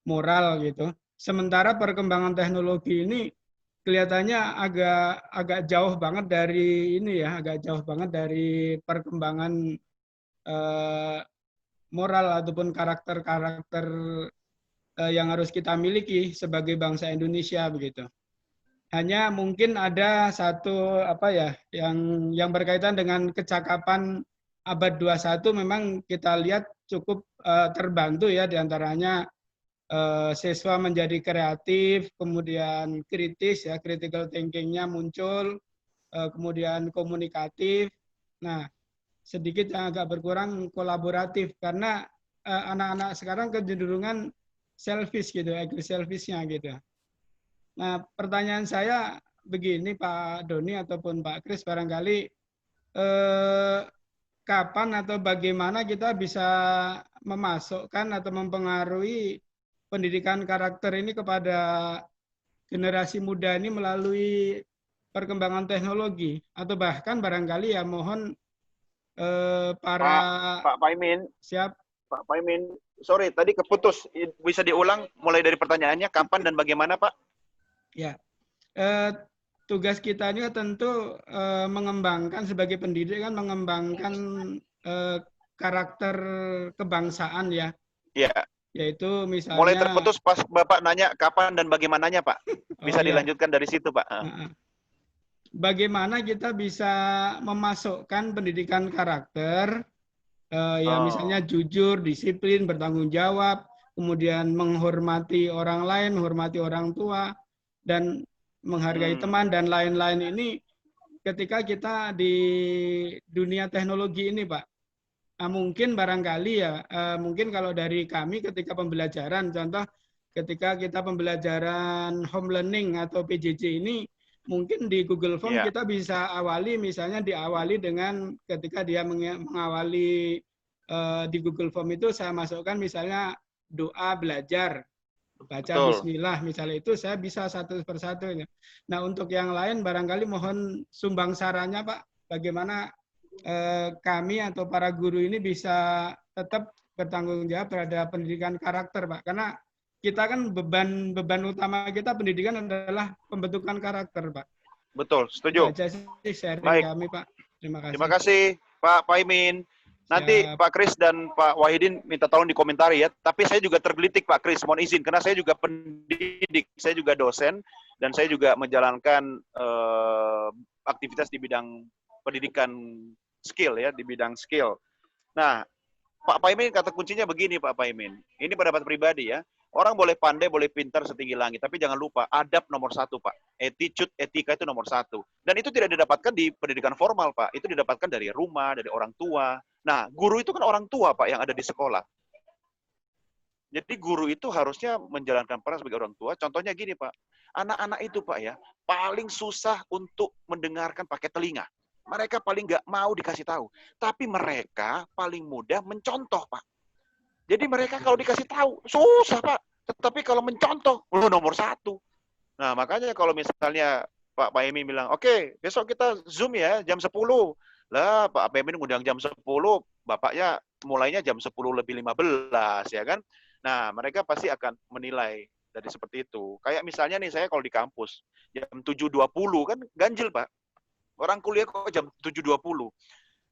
moral gitu. Sementara perkembangan teknologi ini kelihatannya agak jauh banget dari ini ya, agak jauh banget dari perkembangan moral ataupun karakter-karakter yang harus kita miliki sebagai bangsa Indonesia begitu. Hanya mungkin ada satu apa ya yang berkaitan dengan kecakapan abad 21 memang kita lihat cukup terbantu ya, diantaranya siswa menjadi kreatif, kemudian kritis ya, critical thinking-nya muncul, kemudian komunikatif. Nah, sedikit yang agak berkurang kolaboratif karena anak-anak sekarang kecenderungan selfish gitu, ego selfish-nya gitu. Nah, pertanyaan saya begini Pak Doni ataupun Pak Kris, barangkali kapan atau bagaimana kita bisa memasukkan atau mempengaruhi pendidikan karakter ini kepada generasi muda ini melalui perkembangan teknologi, atau bahkan barangkali ya mohon para Pak Paimin, siap Pak Paimin, sorry tadi keputus, bisa diulang mulai dari pertanyaannya kapan dan bagaimana Pak? Ya, tugas kita ini tentu mengembangkan sebagai pendidik kan, mengembangkan karakter kebangsaan ya. Iya. Yaitu misalnya. Mulai terputus pas Bapak nanya kapan dan bagaimananya Pak. Bisa dilanjutkan dari situ Pak. Bagaimana kita bisa memasukkan pendidikan karakter, ya misalnya jujur, disiplin, bertanggung jawab, kemudian menghormati orang lain, menghormati orang tua, dan menghargai teman dan lain-lain ini ketika kita di dunia teknologi ini Pak. Nah, mungkin barangkali ya, mungkin kalau dari kami ketika pembelajaran, contoh ketika kita pembelajaran home learning atau PJJ ini, mungkin di Google Form kita bisa awali, misalnya diawali dengan ketika dia mengawali di Google Form itu saya masukkan misalnya doa belajar, baca bismillah, misalnya itu saya bisa satu persatu. Nah, untuk yang lain barangkali mohon sumbang sarannya Pak, bagaimana kami atau para guru ini bisa tetap bertanggung jawab terhadap pendidikan karakter Pak, karena kita kan beban utama kita pendidikan adalah pembentukan karakter Pak. Betul, setuju. Itu aja sih sharing kami Pak. Terima kasih. Terima kasih Pak Paimin. Nanti Pak Kris dan Pak Wahidin minta tolong dikomentari ya. Tapi saya juga tergelitik Pak Kris, mohon izin karena saya juga pendidik, saya juga dosen dan saya juga menjalankan aktivitas di bidang pendidikan skill ya, di bidang skill. Nah, Pak Paimin kata kuncinya begini Pak Paimin. Ini pendapat pribadi ya. Orang boleh pandai, boleh pintar setinggi langit, tapi jangan lupa adab nomor satu Pak. Attitude, etika itu nomor satu. Dan itu tidak didapatkan di pendidikan formal Pak. Itu didapatkan dari rumah, dari orang tua. Nah, guru itu kan orang tua Pak yang ada di sekolah. Jadi guru itu harusnya menjalankan peran sebagai orang tua. Contohnya gini Pak, anak-anak itu Pak ya, paling susah untuk mendengarkan pakai telinga. Mereka paling nggak mau dikasih tahu. Tapi mereka paling mudah mencontoh Pak. Jadi mereka kalau dikasih tahu, susah Pak. Tetapi kalau mencontoh, nomor satu. Nah, makanya kalau misalnya Pak Paimin bilang, oke, besok kita Zoom ya, jam 10. Lah, Pak Paimin ngundang jam 10, Bapaknya mulainya jam 10 lebih 15, ya kan? Nah, mereka pasti akan menilai dari seperti itu. Kayak misalnya nih, saya kalau di kampus, jam 7.20 kan ganjil Pak. Orang kuliah kok jam 7.20,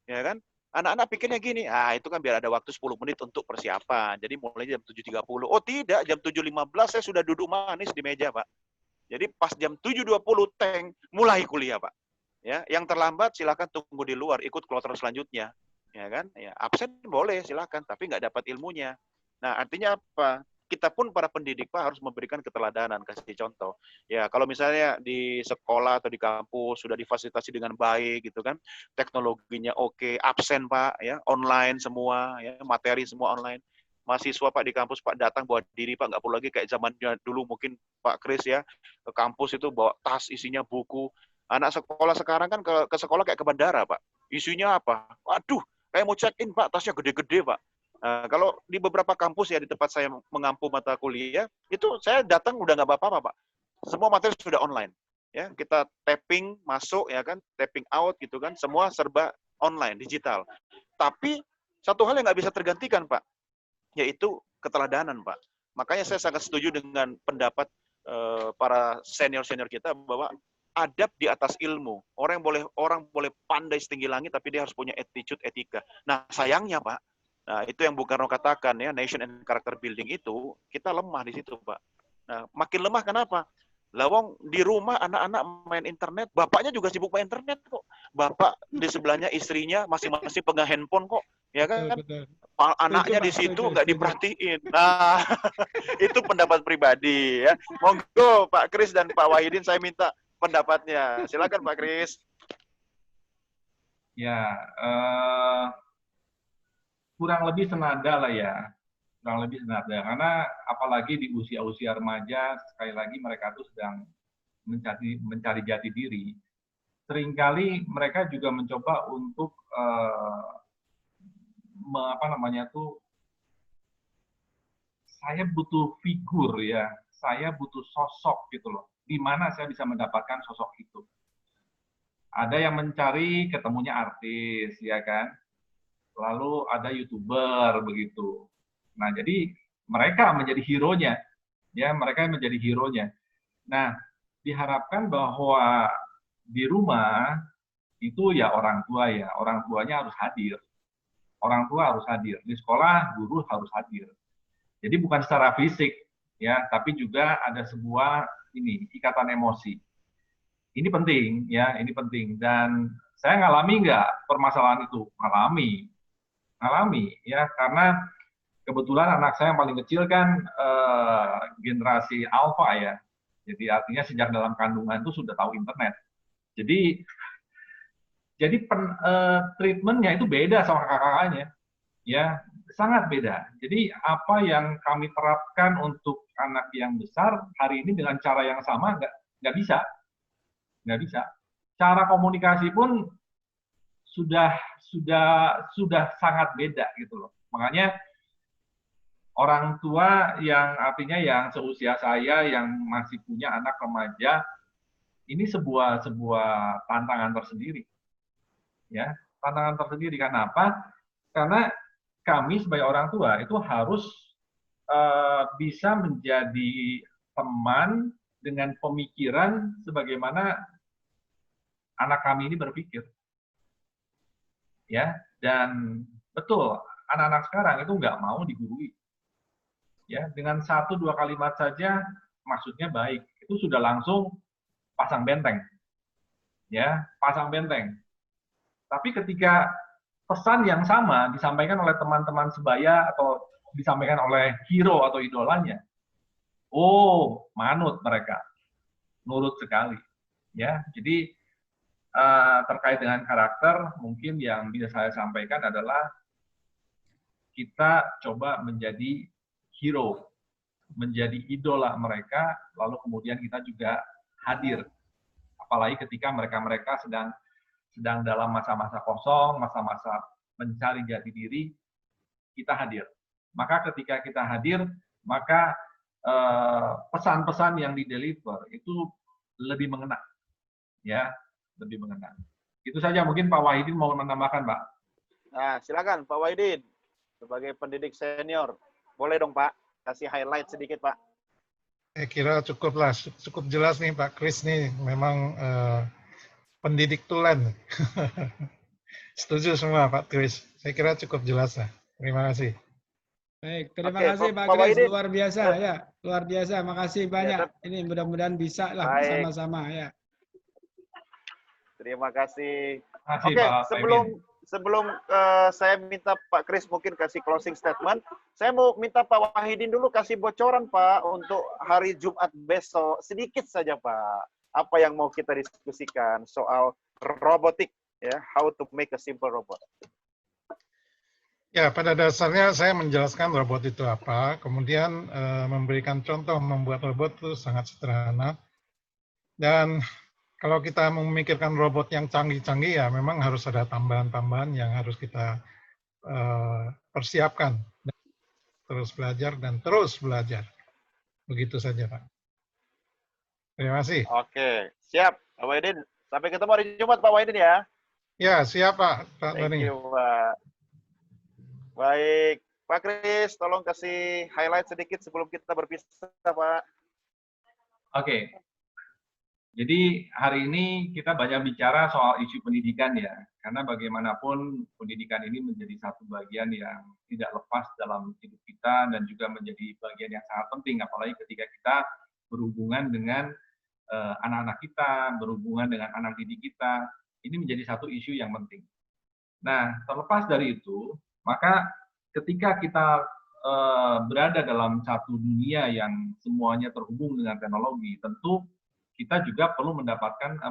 ya kan? Anak-anak pikirnya gini, itu kan biar ada waktu 10 menit untuk persiapan. Jadi mulai jam 7.30. Oh tidak, jam 7.15 saya sudah duduk manis di meja, Pak. Jadi pas jam 7.20 mulai kuliah, Pak. Ya, yang terlambat silakan tunggu di luar, ikut kloter selanjutnya. Ya kan? Ya, absen boleh silakan, tapi nggak dapat ilmunya. Nah, artinya apa? Kita pun para pendidik Pak harus memberikan keteladanan, kasih contoh. Ya, kalau misalnya di sekolah atau di kampus sudah difasilitasi dengan baik gitu kan, teknologinya oke, absen Pak ya, online semua ya, materi semua online. Mahasiswa Pak di kampus Pak datang bawa diri Pak, nggak perlu lagi kayak zamannya dulu mungkin Pak Kris ya, ke kampus itu bawa tas isinya buku. Anak sekolah sekarang kan ke sekolah kayak ke bandara Pak. Isinya apa? Waduh, kayak mau check in Pak, tasnya gede-gede Pak. Kalau di beberapa kampus ya di tempat saya mengampu mata kuliah, itu saya datang udah nggak apa-apa, Pak. Semua materi sudah online. Ya, kita tapping masuk ya kan, tapping out gitu kan, semua serba online, digital. Tapi satu hal yang nggak bisa tergantikan, Pak, yaitu keteladanan, Pak. Makanya saya sangat setuju dengan pendapat para senior-senior kita bahwa adab di atas ilmu. Orang boleh pandai setinggi langit, tapi dia harus punya attitude, etika. Nah, sayangnya, Pak, nah, itu yang Bung Karno katakan ya, nation and character building itu, kita lemah di situ, Pak. Nah, makin lemah kenapa? Lawang di rumah anak-anak main internet, bapaknya juga sibuk main internet kok. Bapak di sebelahnya istrinya masing-masing pegang handphone kok, ya kan? Betul. Anaknya di situ nggak diperhatiin. Nah, itu pendapat pribadi ya. Monggo Pak Kris dan Pak Wahidin, saya minta pendapatnya. Silakan Pak Kris. Ya, kurang lebih senada lah ya, kurang lebih senada. Karena apalagi di usia-usia remaja, sekali lagi mereka tuh sedang mencari jati diri. Seringkali mereka juga mencoba untuk saya butuh figur ya, saya butuh sosok gitu loh. Di mana saya bisa mendapatkan sosok itu? Ada yang mencari ketemunya artis, ya kan? Lalu ada YouTuber begitu. Nah, jadi mereka menjadi hero-nya. Ya, mereka menjadi hero-nya. Nah, diharapkan bahwa di rumah itu ya orang tuanya harus hadir. Orang tua harus hadir. Di sekolah guru harus hadir. Jadi bukan secara fisik ya, tapi juga ada sebuah ikatan emosi. Ini penting ya, ini penting. Dan saya ngalami nggak permasalahan itu? Ngalami ya, karena kebetulan anak saya yang paling kecil kan generasi alpha ya. Jadi artinya sejak dalam kandungan itu sudah tahu internet. Jadi treatmentnya itu beda sama kakak-kakaknya, ya sangat beda. Jadi apa yang kami terapkan untuk anak yang besar hari ini dengan cara yang sama nggak bisa. Cara komunikasi pun sudah sangat beda gitu loh. Makanya orang tua yang artinya yang seusia saya yang masih punya anak remaja, ini sebuah tantangan tersendiri. Ya, tantangan tersendiri. Karena apa? Karena kami sebagai orang tua itu harus bisa menjadi teman dengan pemikiran sebagaimana anak kami ini berpikir. Ya, dan betul, anak-anak sekarang itu nggak mau digurui. Ya, dengan 1-2 kalimat saja maksudnya baik, itu sudah langsung pasang benteng. Ya, pasang benteng. Tapi ketika pesan yang sama disampaikan oleh teman-teman sebaya atau disampaikan oleh hero atau idolanya, oh, manut mereka. Nurut sekali. Ya, jadi terkait dengan karakter, mungkin yang bisa saya sampaikan adalah kita coba menjadi hero, menjadi idola mereka, lalu kemudian kita juga hadir. Apalagi ketika mereka sedang dalam masa-masa kosong, masa-masa mencari jati diri, kita hadir. Maka ketika kita hadir, maka pesan-pesan yang dideliver itu lebih mengena. Ya, lebih mengena. Itu saja, mungkin Pak Wahidin mau menambahkan, Pak. Nah, silakan Pak Wahidin sebagai pendidik senior. Boleh dong Pak, kasih highlight sedikit Pak. Saya kira cukup jelas nih Pak Kris nih, memang pendidik tulen. Setuju semua Pak Kris. Saya kira cukup jelas lah. Terima kasih. Baik, terima kasih Pak Kris, luar biasa ya, luar biasa. Makasih banyak. Ini mudah-mudahan bisa lah sama-sama ya. Terima kasih. Oke, sebelum saya minta Pak Kris mungkin kasih closing statement, saya mau minta Pak Wahidin dulu kasih bocoran Pak untuk hari Jumat besok, sedikit saja Pak. Apa yang mau kita diskusikan soal robotik, ya, how to make a simple robot. Ya, pada dasarnya saya menjelaskan robot itu apa, kemudian memberikan contoh membuat robot itu sangat sederhana. Dan kalau kita memikirkan robot yang canggih-canggih, ya memang harus ada tambahan-tambahan yang harus kita persiapkan, terus belajar dan terus belajar. Begitu saja, Pak. Terima kasih. Oke, siap, Pak Wahidin. Sampai ketemu hari Jumat, Pak Wahidin ya. Ya, siap Pak. Pak Thank Tony. you, Pak. Baik, Pak Kris, tolong kasih highlight sedikit sebelum kita berpisah, Pak. Oke. Jadi hari ini kita banyak bicara soal isu pendidikan ya, karena bagaimanapun pendidikan ini menjadi satu bagian yang tidak lepas dalam hidup kita dan juga menjadi bagian yang sangat penting, apalagi ketika kita berhubungan dengan anak-anak kita, berhubungan dengan anak didik kita, ini menjadi satu isu yang penting. Nah, terlepas dari itu, maka ketika kita berada dalam satu dunia yang semuanya terhubung dengan teknologi, tentu kita juga perlu mendapatkan,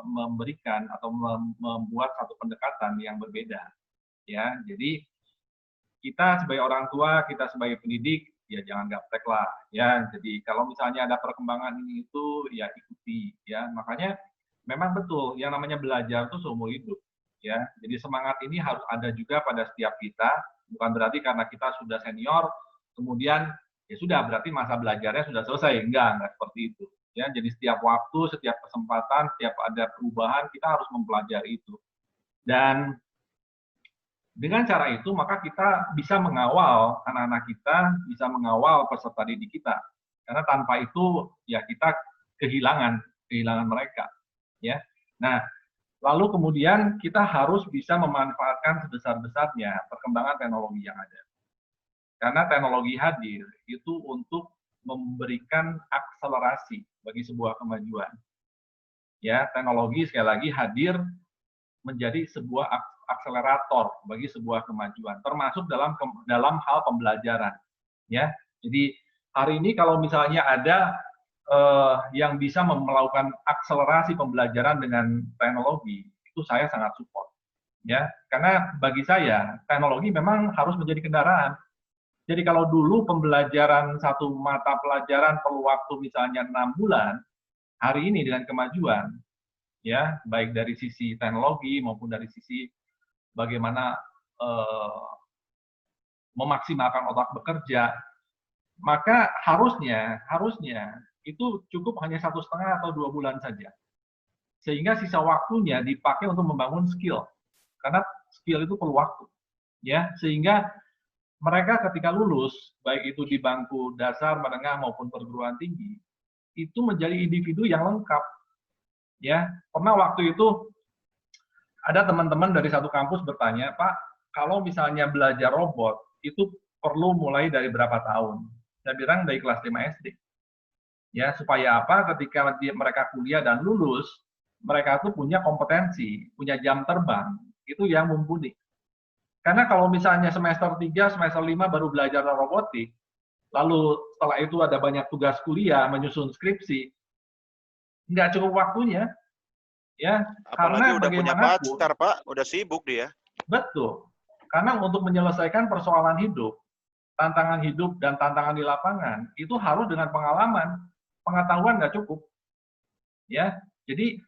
memberikan atau membuat satu pendekatan yang berbeda. Ya, jadi kita sebagai orang tua, kita sebagai pendidik, ya jangan gaptek lah. Ya, jadi kalau misalnya ada perkembangan ini itu, ya ikuti. Ya, makanya memang betul yang namanya belajar itu seumur hidup. Ya, jadi semangat ini harus ada juga pada setiap kita. Bukan berarti karena kita sudah senior, kemudian ya sudah berarti masa belajarnya sudah selesai. Enggak seperti itu. Ya, jadi setiap waktu, setiap kesempatan, setiap ada perubahan, kita harus mempelajari itu. Dan dengan cara itu, maka kita bisa mengawal anak-anak kita, bisa mengawal peserta didik kita. Karena tanpa itu, ya kita kehilangan mereka. Ya. Nah, lalu kemudian kita harus bisa memanfaatkan sebesar-besarnya perkembangan teknologi yang ada. Karena teknologi hadir itu untuk memberikan akselerasi bagi sebuah kemajuan. Ya, teknologi sekali lagi hadir menjadi sebuah akselerator bagi sebuah kemajuan, termasuk dalam hal pembelajaran. Ya, jadi hari ini kalau misalnya ada yang bisa melakukan akselerasi pembelajaran dengan teknologi, itu saya sangat support. Ya, karena bagi saya teknologi memang harus menjadi kendaraan. Jadi kalau dulu pembelajaran satu mata pelajaran perlu waktu misalnya 6 bulan, hari ini dengan kemajuan, ya baik dari sisi teknologi maupun dari sisi bagaimana memaksimalkan otak bekerja, maka harusnya itu cukup hanya 1,5 atau 2 bulan saja, sehingga sisa waktunya dipakai untuk membangun skill, karena skill itu perlu waktu, ya sehingga mereka ketika lulus, baik itu di bangku dasar, menengah maupun perguruan tinggi, itu menjadi individu yang lengkap. Ya, pernah waktu itu ada teman-teman dari satu kampus bertanya, Pak, kalau misalnya belajar robot itu perlu mulai dari berapa tahun? Saya bilang dari kelas 5 SD. Ya, supaya apa? Ketika mereka kuliah dan lulus, mereka tuh punya kompetensi, punya jam terbang, itu yang mumpuni. Karena kalau misalnya semester 3, semester 5 baru belajar robotik, lalu setelah itu ada banyak tugas kuliah, menyusun skripsi, nggak cukup waktunya. Ya, apalagi karena udah punya pacar, Pak, udah sibuk dia. Betul. Karena untuk menyelesaikan persoalan hidup, tantangan hidup dan tantangan di lapangan, itu harus dengan pengalaman. Pengetahuan nggak cukup. Ya, jadi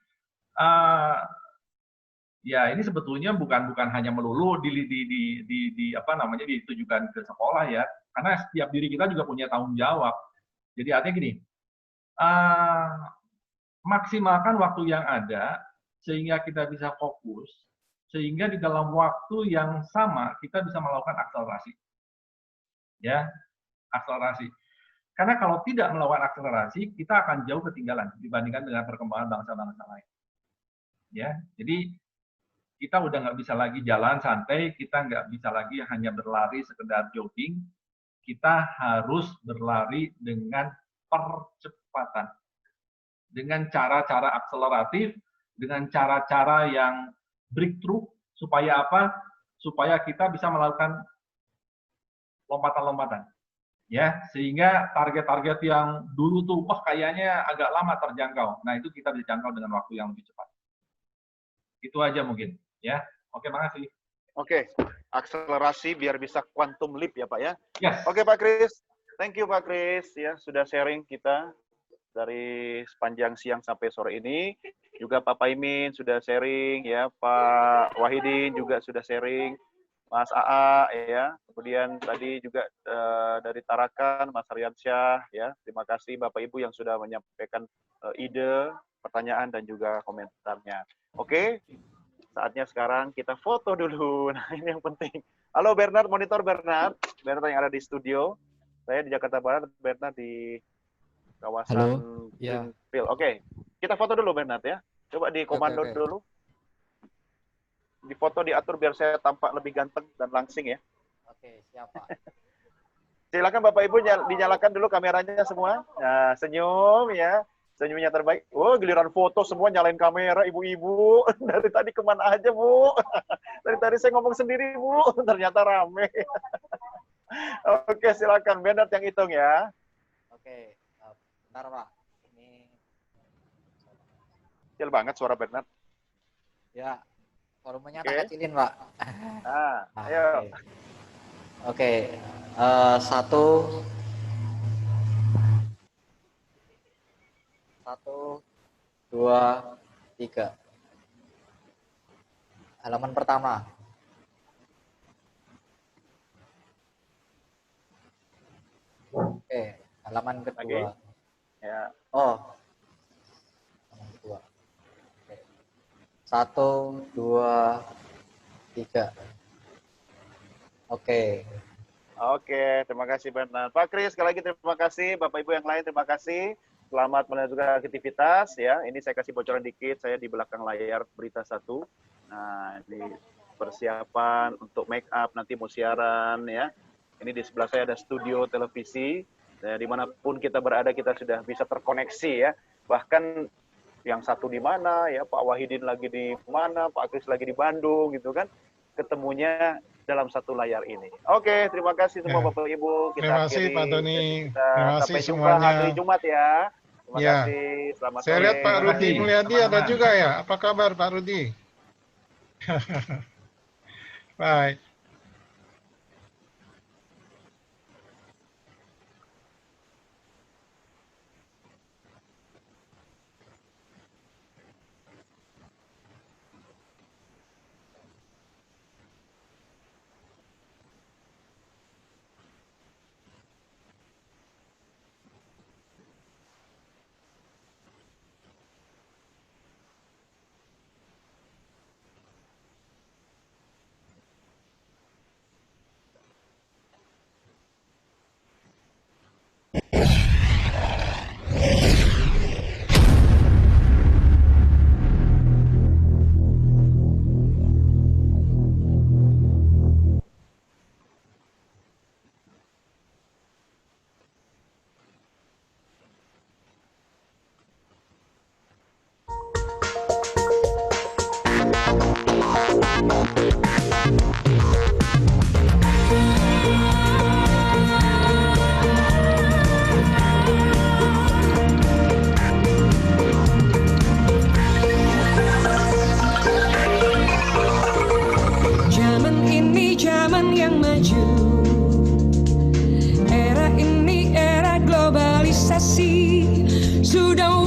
ya ini sebetulnya bukan hanya melulu ditujukan ke sekolah ya, karena setiap diri kita juga punya tanggung jawab. Jadi artinya gini, maksimalkan waktu yang ada sehingga kita bisa fokus, sehingga di dalam waktu yang sama kita bisa melakukan akselerasi. Ya, akselerasi. Karena kalau tidak melakukan akselerasi, kita akan jauh ketinggalan dibandingkan dengan perkembangan bangsa-bangsa lain. Ya, jadi kita udah nggak bisa lagi jalan santai, kita nggak bisa lagi hanya berlari sekedar jogging, kita harus berlari dengan percepatan, dengan cara-cara akseleratif, dengan cara-cara yang breakthrough, supaya apa? Supaya kita bisa melakukan lompatan-lompatan. Ya, sehingga target-target yang dulu tuh, wah kayaknya agak lama terjangkau. Nah, itu kita bisa jangkau dengan waktu yang lebih cepat. Itu aja mungkin. Ya, oke, makasih. Oke, akselerasi biar bisa quantum leap ya Pak ya. Yes. Oke Pak Kris, thank you Pak Kris ya sudah sharing kita dari sepanjang siang sampai sore ini. Juga Pak Paimin sudah sharing ya, Pak Wahidin juga sudah sharing. Mas AA ya, kemudian tadi juga dari Tarakan Mas Aryansyah ya. Terima kasih Bapak Ibu yang sudah menyampaikan ide, pertanyaan dan juga komentarnya. Oke, saatnya sekarang kita foto dulu. Nah, ini yang penting. Halo Bernard, monitor Bernard. Bernard yang ada di studio. Saya di Jakarta Barat, Bernard di kawasan Greenfield. Oke, kita foto dulu Bernard ya. Coba di komando dulu. Di foto diatur biar saya tampak lebih ganteng dan langsing ya. Oke, siap Pak. Silakan Bapak Ibu dinyalakan dulu kameranya semua. Nah, senyum ya. Senyumnya terbaik. Oh, giliran foto semua nyalain kamera ibu-ibu. Dari tadi kemana aja, Bu? Dari tadi saya ngomong sendiri, Bu. Ternyata rame. Oke, silakan Bernard yang hitung ya. Oke, bentar Pak. Ini kecil banget suara Bernard. Ya, volumenya tak kecilin Pak. Nah, ayo. Oke, 1, 2, 3. Halaman pertama. Oke, halaman kedua. Ya. Oh, halaman kedua. Oke. 1, 2, 3. Oke. Oke, terima kasih Bernard. Pak Kris, sekali lagi terima kasih. Bapak Ibu yang lain terima kasih. Selamat melanjutkan aktivitas ya. Ini saya kasih bocoran dikit. Saya di belakang layar berita 1. Nah, ini persiapan untuk make up nanti mau siaran ya. Ini di sebelah saya ada studio televisi. Ya, dimanapun kita berada kita sudah bisa terkoneksi ya. Bahkan yang satu di mana ya, Pak Wahidin lagi di mana, Pak Kris lagi di Bandung gitu kan. Ketemunya dalam satu layar ini. Oke, terima kasih semua Bapak Ibu. Terima kasih Pak Doni. Terima kasih semuanya. Hari Jumat ya. Terima kasih. Selamat sore. Saya lihat Pak Rudi Mulyadi ada juga ya. Apa kabar Pak Rudi? Bye. Era ini era globalisasi, sudah